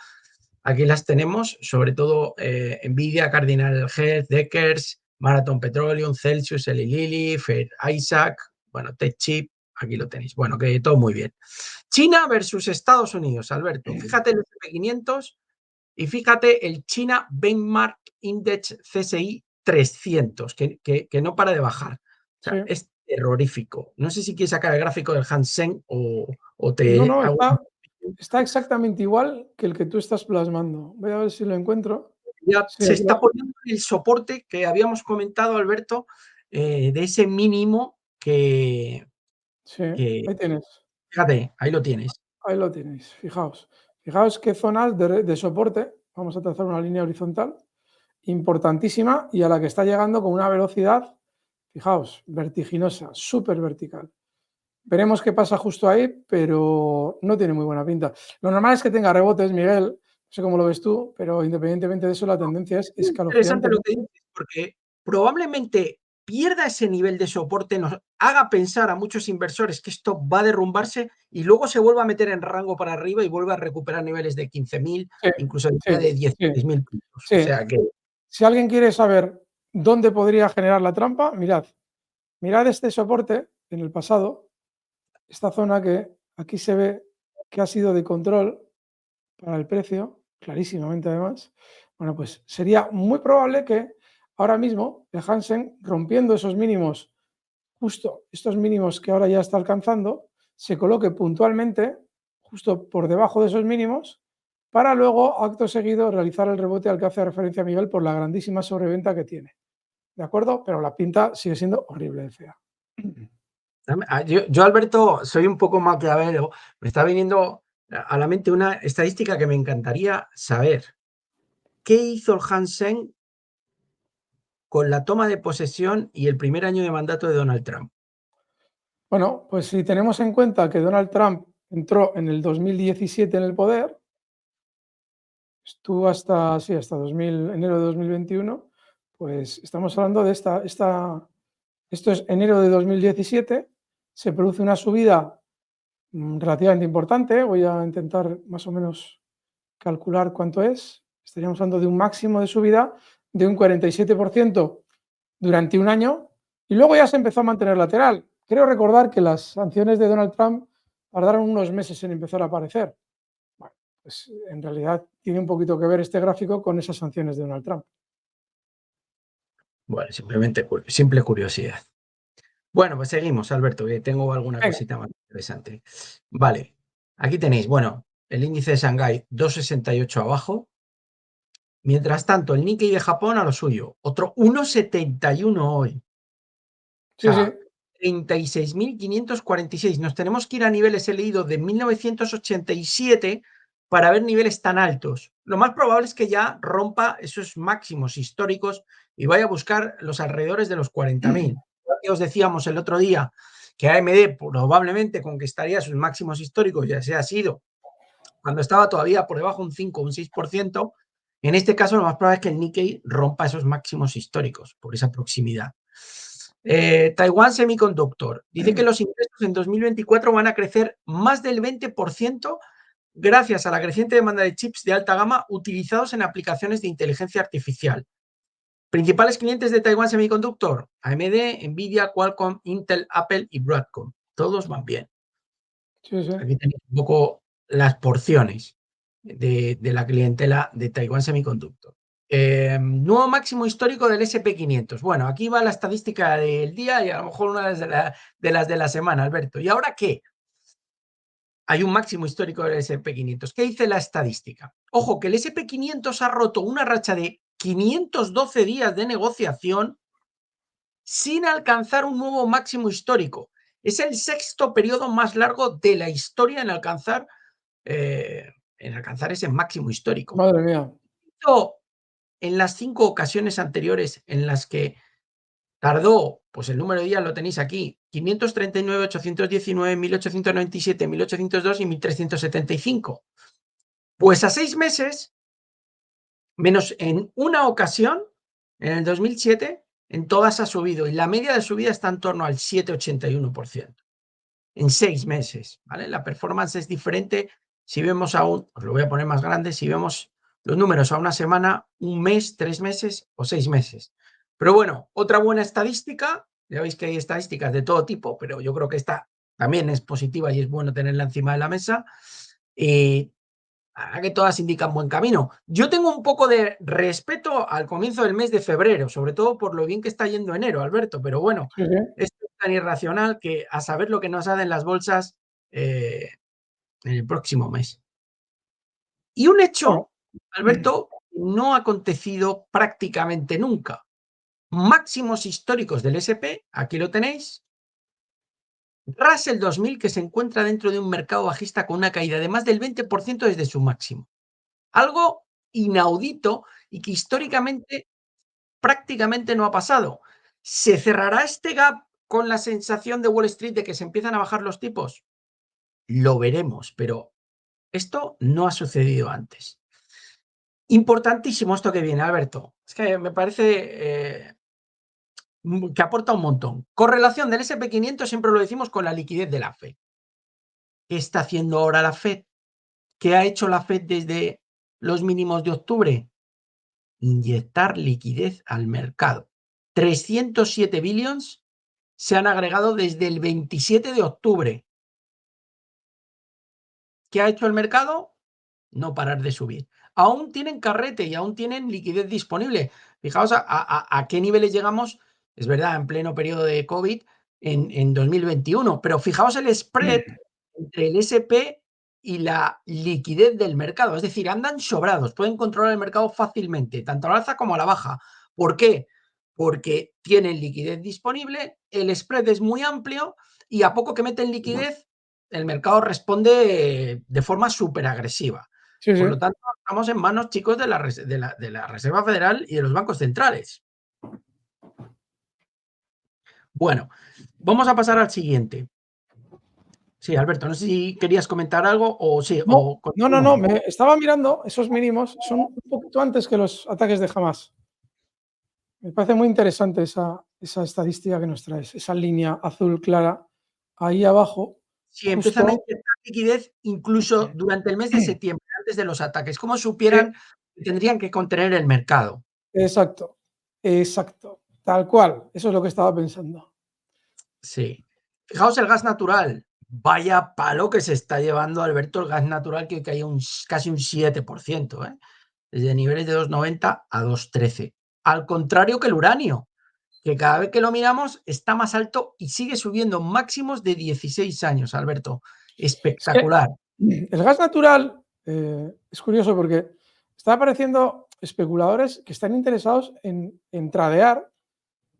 Aquí las tenemos, sobre todo Nvidia, Cardinal Health, Deckers, Marathon Petroleum, Celsius, Eli Lilly, Fair Isaac, bueno, TechChip, aquí lo tenéis. Bueno, que todo muy bien. China versus Estados Unidos, Alberto. Fíjate el S&P 500 y fíjate el China Benchmark Index CSI 300, que no para de bajar. O sea, Sí. es terrorífico. No sé si quieres sacar el gráfico del Hang Seng o No, te no, hago... está exactamente igual que el que tú estás plasmando. Voy a ver si lo encuentro. Ya Sí, se aquí está poniendo el soporte que habíamos comentado, Alberto, de ese mínimo sí, que, ahí tienes. fíjate, ahí lo tienes. Ahí lo tenéis. Fijaos. Fijaos qué zonas de soporte. Vamos a trazar una línea horizontal importantísima y a la que está llegando con una velocidad, fijaos, vertiginosa, súper vertical. Veremos qué pasa justo ahí, pero no tiene muy buena pinta. Lo normal es que tenga rebotes, Miguel, no sé cómo lo ves tú, pero independientemente de eso, la tendencia es Es interesante lo que escalofriantemente. dices, porque probablemente pierda ese nivel de soporte, nos haga pensar a muchos inversores que esto va a derrumbarse y luego se vuelva a meter en rango para arriba y vuelva a recuperar niveles de 15.000, Sí, incluso sí, de sí, 16.000 puntos. O sí. sea que, Si alguien quiere saber dónde podría generar la trampa, mirad este soporte en el pasado, esta zona que aquí se ve que ha sido de control para el precio, clarísimamente además. Bueno, pues sería muy probable que ahora mismo el Hansen, rompiendo esos mínimos, justo estos mínimos que ahora ya está alcanzando, se coloque puntualmente justo por debajo de esos mínimos para luego, acto seguido, realizar el rebote al que hace referencia Miguel por la grandísima sobreventa que tiene. ¿De acuerdo? Pero la pinta sigue siendo horrible de fea. yo, Alberto, soy un poco maquiavelo. Me está viniendo a la mente una estadística que me encantaría saber. ¿Qué hizo el Hansen con la toma de posesión y el primer año de mandato de Donald Trump? Bueno, pues si tenemos en cuenta que Donald Trump entró en el 2017 en el poder, estuvo hasta, sí, hasta enero de 2021, pues estamos hablando de esto es enero de 2017, se produce una subida relativamente importante, voy a intentar más o menos calcular cuánto es, estaríamos hablando de un máximo de subida de un 47% durante un año y luego ya se empezó a mantener lateral. Creo recordar que las sanciones de Donald Trump tardaron unos meses en empezar a aparecer. Bueno, pues en realidad tiene un poquito que ver este gráfico con esas sanciones de Donald Trump. Bueno, simplemente simple curiosidad. Bueno, pues seguimos, Alberto, que tengo alguna Venga, cosita más interesante. Vale, aquí tenéis, bueno, el índice de Shanghái 268 abajo. Mientras tanto, el Nikkei de Japón a lo suyo, otro 1,71 hoy. O sí, sí, sea, 36.546. Nos tenemos que ir a niveles, he leído, de 1987 para ver niveles tan altos. Lo más probable es que ya rompa esos máximos históricos y vaya a buscar los alrededores de los 40.000. Que os decíamos el otro día que AMD probablemente conquistaría sus máximos históricos, ya se ha sido cuando estaba todavía por debajo un 5 o un 6%. En este caso, lo más probable es que el Nikkei rompa esos máximos históricos por esa proximidad. Taiwan Semiconductor dice que los ingresos en 2024 van a crecer más del 20% gracias a la creciente demanda de chips de alta gama utilizados en aplicaciones de inteligencia artificial. Principales clientes de Taiwan Semiconductor: AMD, Nvidia, Qualcomm, Intel, Apple y Broadcom. Todos van bien. sí, sí. Aquí tenéis un poco las porciones de la clientela de Taiwan Semiconductor. Nuevo máximo histórico del SP500. Bueno, aquí va la estadística del día y a lo mejor una de las de la semana, Alberto. ¿Y ahora qué? Hay un máximo histórico del SP500. ¿Qué dice la estadística? Ojo, que el SP500 ha roto una racha de 512 días de negociación sin alcanzar un nuevo máximo histórico. Es el sexto periodo más largo de la historia en alcanzar ese máximo histórico. Madre mía. En las 5 ocasiones anteriores en las que tardó, pues el número de días lo tenéis aquí, 539, 819, 1897, 1802 y 1375. Pues a 6 meses, menos en una ocasión, en el 2007, en todas ha subido y la media de subida está en torno al 7,81%. En 6 meses, ¿vale? La performance es diferente si vemos os lo voy a poner más grande, si vemos los números a una semana, un mes, 3 meses o 6 meses. Pero bueno, otra buena estadística, ya veis que hay estadísticas de todo tipo, pero yo creo que esta también es positiva y es bueno tenerla encima de la mesa. Que todas indican buen camino. Yo tengo un poco de respeto al comienzo del mes de febrero, sobre todo por lo bien que está yendo enero, Alberto, pero bueno, Sí, sí. esto es tan irracional que a saber lo que nos hacen las bolsas en el próximo mes. Y un Bueno, hecho, Alberto, no ha acontecido prácticamente nunca. Máximos históricos del SP, aquí lo tenéis. Russell 2000, que se encuentra dentro de un mercado bajista con una caída de más del 20% desde su máximo. Algo inaudito y que históricamente prácticamente no ha pasado. ¿Se cerrará este gap con la sensación de Wall Street de que se empiezan a bajar los tipos? Lo veremos, pero esto no ha sucedido antes. Importantísimo esto que viene, Alberto. Es que me parece que aporta un montón. Correlación del SP500, siempre lo decimos, con la liquidez de la Fed. ¿Qué está haciendo ahora la Fed? ¿Qué ha hecho la Fed desde los mínimos de octubre? Inyectar liquidez al mercado. 307 billions se han agregado desde el 27 de octubre. ¿Qué ha hecho el mercado? No parar de subir. Aún tienen carrete y aún tienen liquidez disponible. Fijaos a qué niveles llegamos, es verdad, en pleno periodo de COVID en 2021, pero fijaos el spread entre el SP y la liquidez del mercado. Es decir, andan sobrados, pueden controlar el mercado fácilmente, tanto a la alza como a la baja. ¿Por qué? Porque tienen liquidez disponible, el spread es muy amplio y a poco que meten liquidez, el mercado responde de forma súper agresiva. sí, sí. Por lo tanto, estamos en manos, chicos, de la Reserva Federal y de los bancos centrales. Bueno, vamos a pasar al siguiente. Sí, Alberto, no sé si querías comentar algo o sí, No, o no. continúo. Me estaba mirando esos mínimos, son un poquito antes que los ataques de Hamas. Me parece muy interesante esa estadística que nos traes, esa línea azul clara ahí abajo, Sí, empiezan a justo. inyectar liquidez incluso durante el mes de septiembre, antes de los ataques. ¿Cómo supieran que tendrían que contener el mercado? Exacto, exacto, tal cual, eso es lo que estaba pensando. Sí. Fijaos el gas natural. Vaya palo que se está llevando, Alberto, el gas natural, que hay casi un 7%, ¿eh? Desde niveles de 2,90 a 2,13. Al contrario que el uranio, que cada vez que lo miramos está más alto y sigue subiendo máximos de 16 años, Alberto. Es que Espectacular. el gas natural es curioso porque están apareciendo especuladores que están interesados en tradear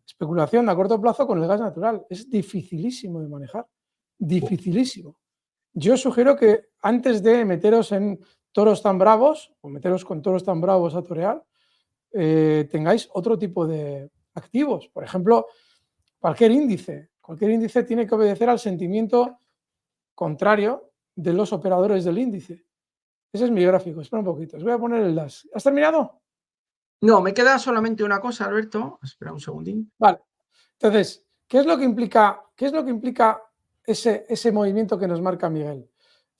especulación a corto plazo con el gas natural. Es dificilísimo de manejar, dificilísimo. Yo sugiero que antes de meteros en toros tan bravos o meteros con toros tan bravos a torear, tengáis otro tipo de activos. Por ejemplo, cualquier índice. Cualquier índice tiene que obedecer al sentimiento contrario de los operadores del índice. Ese es mi gráfico. Espera un poquito. Os voy a poner el DAS. ¿Has terminado? No, me queda solamente una cosa, Alberto. Espera un segundín. Vale. Entonces, ¿qué es lo que implica ese movimiento que nos marca Miguel?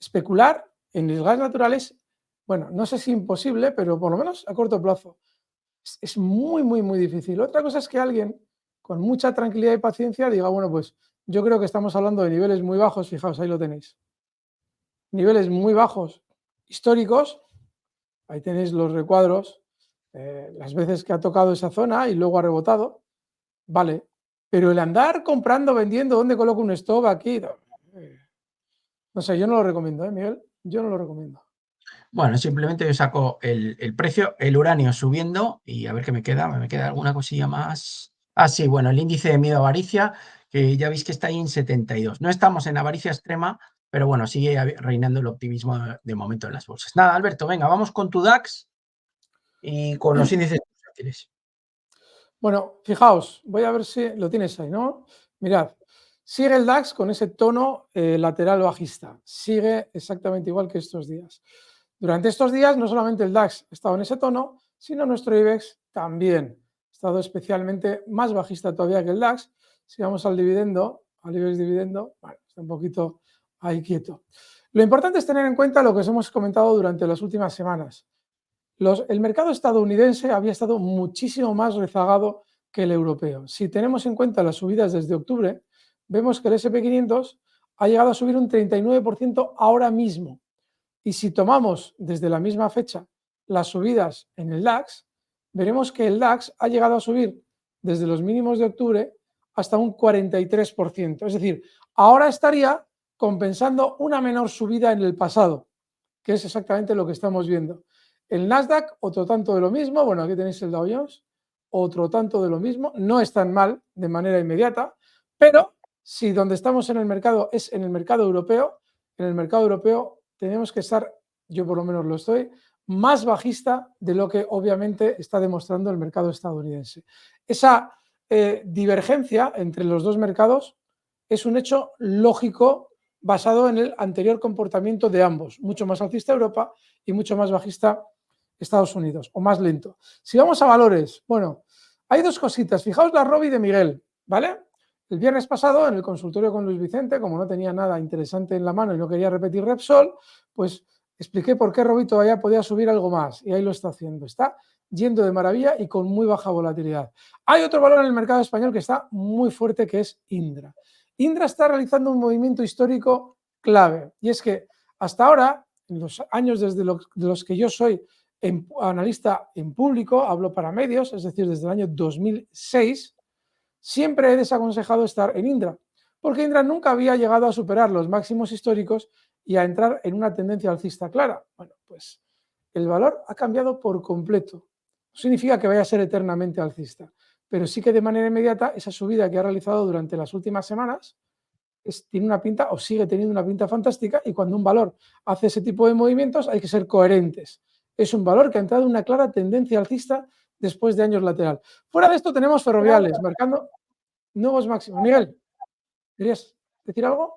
Especular en el gas natural es, bueno, no sé si imposible, pero por lo menos a corto plazo. Es muy, muy, muy difícil. Otra cosa es que alguien con mucha tranquilidad y paciencia diga, bueno, pues yo creo que estamos hablando de niveles muy bajos, fijaos, ahí lo tenéis. Niveles muy bajos históricos, ahí tenéis los recuadros las veces que ha tocado esa zona y luego ha rebotado, vale. Pero el andar comprando, vendiendo, ¿dónde coloco un stop aquí? No sé, yo no lo recomiendo, Miguel. Yo no lo recomiendo. Bueno, simplemente yo saco el precio, el uranio subiendo y a ver qué me queda. Me queda alguna cosilla más. Ah, sí, bueno, el índice de miedo a avaricia, que ya veis que está ahí en 72. No estamos en avaricia extrema, pero bueno, sigue reinando el optimismo de momento en las bolsas. Nada, Alberto, venga, vamos con tu DAX y con los índices bursátiles. Bueno, fijaos, voy a ver si lo tienes ahí, ¿no? Mirad, sigue el DAX con ese tono lateral bajista, sigue exactamente igual que estos días. Durante estos días no solamente el DAX ha estado en ese tono, sino nuestro IBEX también ha estado especialmente más bajista todavía que el DAX. Si vamos al dividendo, al IBEX dividendo, bueno, está un poquito ahí quieto. Lo importante es tener en cuenta lo que os hemos comentado durante las últimas semanas. El mercado estadounidense había estado muchísimo más rezagado que el europeo. Si tenemos en cuenta las subidas desde octubre, vemos que el SP500 ha llegado a subir un 39% ahora mismo. Y si tomamos desde la misma fecha las subidas en el DAX, veremos que el DAX ha llegado a subir desde los mínimos de octubre hasta un 43%. Es decir, ahora estaría compensando una menor subida en el pasado, que es exactamente lo que estamos viendo. El Nasdaq, otro tanto de lo mismo. Bueno, aquí tenéis el Dow Jones, otro tanto de lo mismo. No es tan mal de manera inmediata, pero si donde estamos en el mercado es en el mercado europeo, en el mercado europeo tenemos que estar, yo por lo menos lo estoy, más bajista de lo que obviamente está demostrando el mercado estadounidense. Esa divergencia entre los dos mercados es un hecho lógico basado en el anterior comportamiento de ambos, mucho más alcista Europa y mucho más bajista Estados Unidos, o más lento. Si vamos a valores, bueno, hay dos cositas. Fijaos la Robi de Miguel, ¿vale? El viernes pasado, en el consultorio con Luis Vicente, como no tenía nada interesante en la mano y no quería repetir Repsol, pues expliqué por qué Robi todavía podía subir algo más, y ahí lo está haciendo. Está yendo de maravilla y con muy baja volatilidad. Hay otro valor en el mercado español que está muy fuerte, que es Indra. Indra está realizando un movimiento histórico clave, y es que hasta ahora, en los años desde los que yo soy analista en público, hablo para medios, es decir, desde el año 2006, siempre he desaconsejado estar en Indra, porque Indra nunca había llegado a superar los máximos históricos y a entrar en una tendencia alcista clara. Bueno, pues el valor ha cambiado por completo. No significa que vaya a ser eternamente alcista, pero sí que de manera inmediata esa subida que ha realizado durante las últimas semanas tiene una pinta o sigue teniendo una pinta fantástica, y cuando un valor hace ese tipo de movimientos hay que ser coherentes. Es un valor que ha entrado en una clara tendencia alcista después de años lateral. Fuera de esto tenemos Ferroviales marcando nuevos máximos. Miguel, ¿querías decir algo?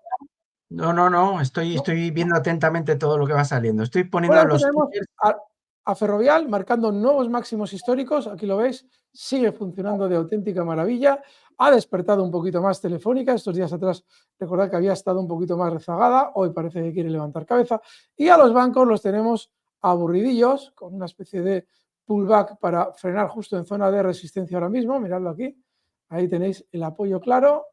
No, estoy, ¿No? estoy viendo atentamente todo lo que va saliendo. Estoy poniendo Fuera de esto los tenemos tickers. a Ferrovial marcando nuevos máximos históricos. Aquí lo veis, sigue funcionando de auténtica maravilla. Ha despertado un poquito más Telefónica. Estos días atrás, recordad que había estado un poquito más rezagada. Hoy parece que quiere levantar cabeza. Y a los bancos los tenemos aburridillos, con una especie de pullback para frenar justo en zona de resistencia ahora mismo. Miradlo aquí. Ahí tenéis el apoyo claro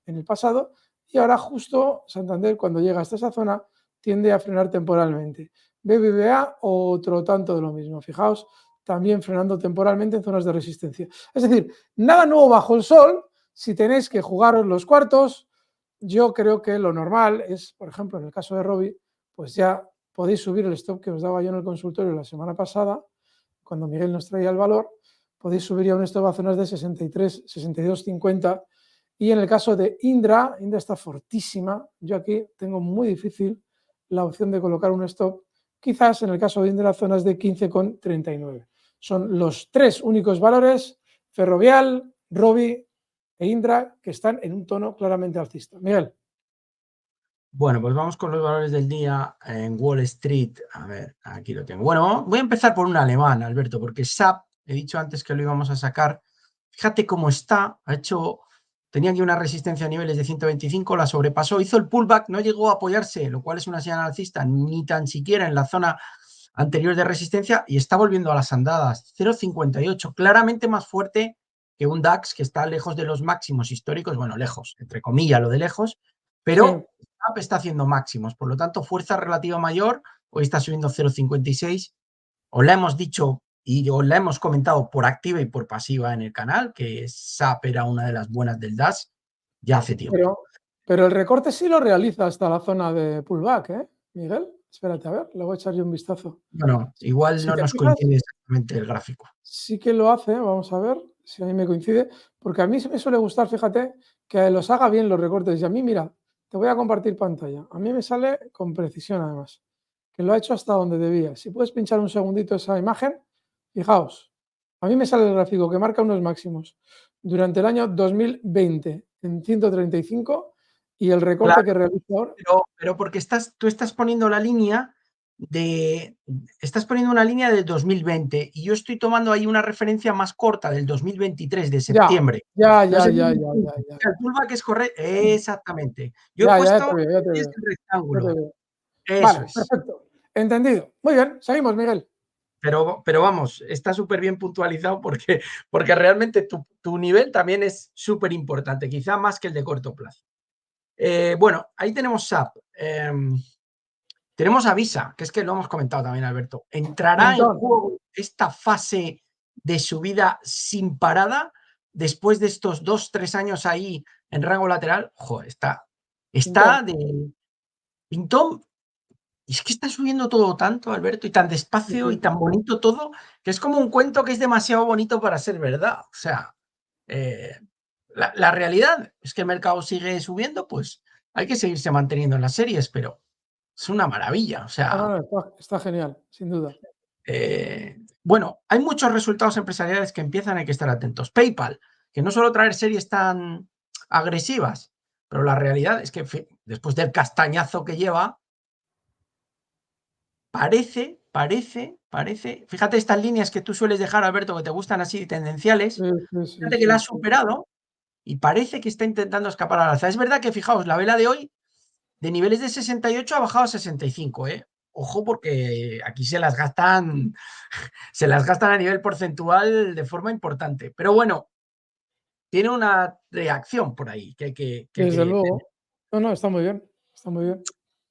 en el pasado. Y ahora justo Santander, cuando llega hasta esa zona, tiende a frenar temporalmente. BBVA, otro tanto de lo mismo. Fijaos, también frenando temporalmente en zonas de resistencia. Es decir, nada nuevo bajo el sol. Si tenéis que jugaros los cuartos, yo creo que lo normal es, por ejemplo, en el caso de Robi, pues ya podéis subir el stop que os daba yo en el consultorio la semana pasada, cuando Miguel nos traía el valor, podéis subir ya un stop a zonas de 63, 62,50. Y en el caso de Indra, Indra está fortísima. Yo aquí tengo muy difícil la opción de colocar un stop. Quizás en el caso de Indra, zonas de 15,39. Son los tres únicos valores, Ferrovial, Robi e Indra, que están en un tono claramente alcista. Miguel. Bueno, pues vamos con los valores del día en Wall Street. A ver, aquí lo tengo. Bueno, voy a empezar por un alemán, Alberto, porque SAP, he dicho antes que lo íbamos a sacar. Fíjate cómo está. Tenía aquí una resistencia a niveles de 125, la sobrepasó, hizo el pullback, no llegó a apoyarse, lo cual es una señal alcista, ni tan siquiera en la zona anterior de resistencia, y está volviendo a las andadas. 0,58, claramente más fuerte que un DAX que está lejos de los máximos históricos, bueno, lejos, entre comillas lo de lejos, Sí. pero SAP está haciendo máximos, por lo tanto, fuerza relativa mayor, hoy está subiendo 0,56, os la hemos dicho y yo la hemos comentado por activa y por pasiva en el canal, que SAP era una de las buenas del DAS ya hace tiempo. Pero el recorte sí lo realiza hasta la zona de pullback, ¿eh, Miguel? Espérate, a ver, le voy a echar yo un vistazo. Bueno, igual Si no te nos fijas, coincide exactamente el gráfico. sí que lo hace, vamos a ver si a mí me coincide, porque a mí me suele gustar, fíjate, que los haga bien los recortes. Y a mí, mira, te voy a compartir pantalla. A mí me sale con precisión, además, que lo ha hecho hasta donde debía. Si puedes pinchar un segundito esa imagen, fijaos, a mí me sale el gráfico que marca unos máximos durante el año 2020 en 135 y el recorte Claro, que realiza ahora. pero porque tú estás poniendo la línea estás poniendo una línea del 2020 y yo estoy tomando ahí una referencia más corta del 2023 de Ya, septiembre. ya, No ya, sé si ya, me ya, ya, explico. ya, El pullback es correcto. Exactamente. Yo he ya, ya te puesto veo, ya te es veo, el ya te rectángulo. veo. Eso Vale, es. perfecto. Entendido. Muy bien, seguimos, Miguel. Pero vamos, está súper bien puntualizado porque realmente tu nivel también es súper importante, quizá más que el de corto plazo. Bueno, ahí tenemos SAP. Tenemos a Visa, que es que lo hemos comentado también, Alberto. ¿Entrará en Montón. juego esta fase de subida sin parada después de estos 2, 3 años ahí en rango lateral? Joder, Pintón. está de pintón. Y es que está subiendo todo tanto, Alberto, y tan Sí, despacio y sí. tan bonito todo, que es como un cuento que es demasiado bonito para ser verdad. O sea, eh, la realidad es que el mercado sigue subiendo, pues hay que seguirse manteniendo en las series, pero es una maravilla. O No, no, sea, no, está genial, sin duda. bueno, hay muchos resultados empresariales que empiezan, hay que estar atentos. PayPal, que no suelo traer series tan agresivas, pero la realidad es que después del castañazo que lleva, parece, fíjate estas líneas que tú sueles dejar, Alberto, que te gustan así Sí, tendenciales, sí, sí, fíjate que la sí, ha sí. superado y parece que está intentando escapar al alza. Es verdad que, fijaos, la vela de hoy de niveles de 68 ha bajado a 65, ¿eh? Ojo, porque aquí se las gastan a nivel porcentual de forma importante. Pero bueno, tiene una reacción por ahí que hay Desde que tener. luego. No, no, está muy bien, está muy bien.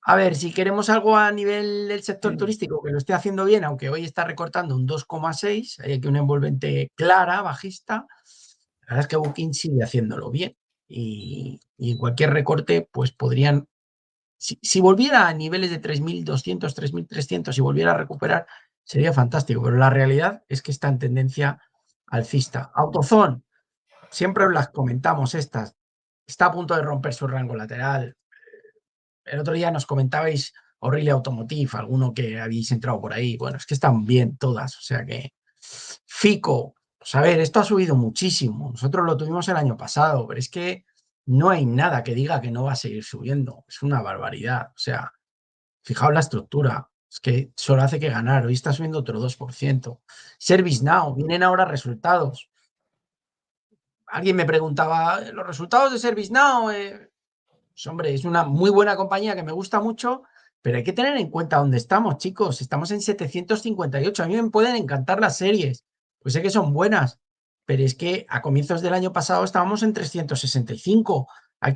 A ver, si queremos algo a nivel del sector turístico que lo esté haciendo bien, aunque hoy está recortando un 2,6, hay aquí una envolvente clara, bajista. La verdad es que Booking sigue haciéndolo bien. Y en cualquier recorte, pues podrían, si volviera a niveles de 3.200, 3.300 y volviera a recuperar, sería fantástico. Pero la realidad es que está en tendencia alcista. AutoZone, siempre os las comentamos estas. Está a punto de romper su rango lateral. El otro día nos comentabais O'Reilly Automotive, alguno que habéis entrado por ahí. Bueno, es que están bien todas. O sea que Fico, pues a ver, esto ha subido muchísimo. Nosotros lo tuvimos el año pasado, pero es que no hay nada que diga que no va a seguir subiendo. Es una barbaridad. O sea, fijaos la estructura. Es que solo hace que ganar. Hoy está subiendo otro 2%. ServiceNow, vienen ahora resultados. Alguien me preguntaba, ¿los resultados de ServiceNow? Pues, hombre, es una muy buena compañía que me gusta mucho, pero hay que tener en cuenta dónde estamos, chicos. Estamos en 758. A mí me pueden encantar las series, pues sé que son buenas, pero es que a comienzos del año pasado estábamos en 365. Hay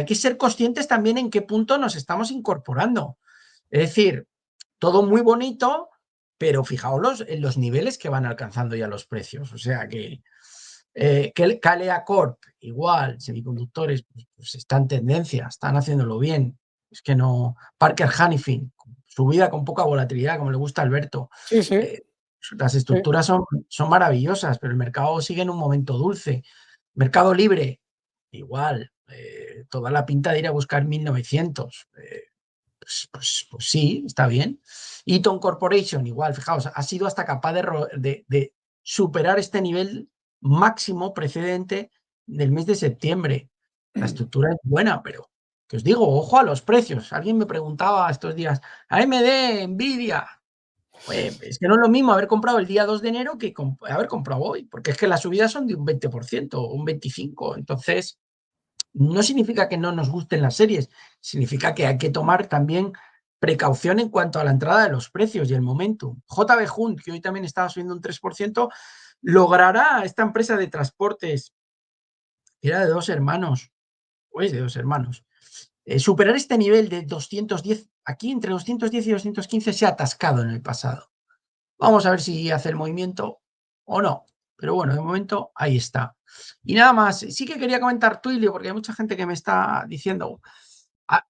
que ser conscientes también en qué punto nos estamos incorporando. Es decir, todo muy bonito, pero fijaos en los niveles que van alcanzando ya los precios. O sea que Calea Corp, igual, semiconductores, pues está en tendencia, están haciéndolo bien. Es que no. Parker Hannifin, subida con poca volatilidad, como le gusta a Alberto. Sí, sí, Eh, las sí. estructuras son maravillosas, pero el mercado sigue en un momento dulce. Mercado Libre, igual, toda la pinta de ir a buscar 1900. Pues sí, está bien. Eaton Corporation, igual, fijaos, ha sido hasta capaz de superar este nivel máximo precedente del mes de septiembre. La estructura es buena, pero que os digo, ojo a los precios. Alguien me preguntaba estos días, AMD, Nvidia. Pues es que no es lo mismo haber comprado el día 2 de enero que haber comprado hoy, porque es que las subidas son de un 20%, un 25%. Entonces, no significa que no nos gusten las series, significa que hay que tomar también precaución en cuanto a la entrada de los precios y el momentum. JB Hunt, que hoy también estaba subiendo un 3%, logrará esta empresa de transportes, que era de dos hermanos, pues de dos hermanos, superar este nivel de 210, aquí entre 210 y 215 se ha atascado en el pasado. Vamos a ver si hace el movimiento o no. Pero bueno, de momento ahí está. Y nada más, sí que quería comentar Twilio, porque hay mucha gente que me está diciendo, a,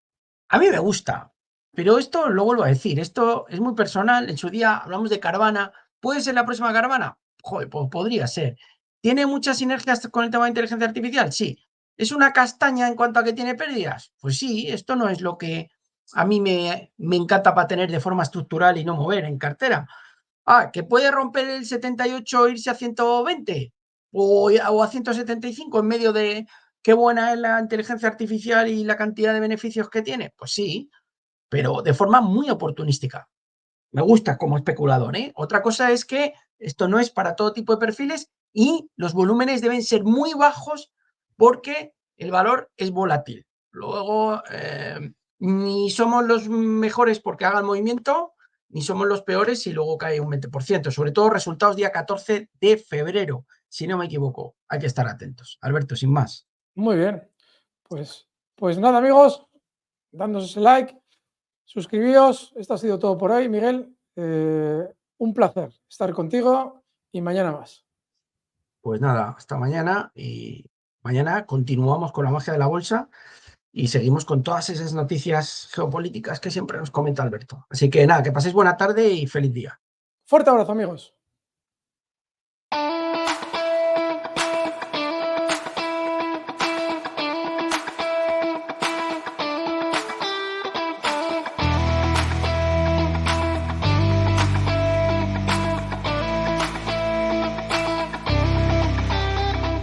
a mí me gusta, pero esto lo vuelvo a decir, esto es muy personal. En su día hablamos de Carvana. ¿Puede ser la próxima Carvana? Joder, pues podría ser. ¿Tiene muchas sinergias con el tema de inteligencia artificial? Sí. ¿Es una castaña en cuanto a que tiene pérdidas? Pues sí, esto no es lo que a mí me encanta para tener de forma estructural y no mover en cartera. Ah, que puede romper el 78 e irse a 120 o a 175 en medio de qué buena es la inteligencia artificial y la cantidad de beneficios que tiene. Pues sí, pero de forma muy oportunística. Me gusta como especulador, ¿eh? Otra cosa es que esto no es para todo tipo de perfiles y los volúmenes deben ser muy bajos porque el valor es volátil. Luego, ni somos los mejores porque haga el movimiento, ni somos los peores si luego cae un 20%. Sobre todo resultados día 14 de febrero, si no me equivoco. Hay que estar atentos. Alberto, sin más. Muy bien. Pues nada, amigos, dándonos ese like, suscribíos. Esto ha sido todo por hoy, Miguel. Un placer estar contigo y mañana más. Pues nada, hasta mañana y mañana continuamos con la magia de la bolsa y seguimos con todas esas noticias geopolíticas que siempre nos comenta Alberto. Así que nada, que paséis buena tarde y feliz día. Fuerte abrazo, amigos.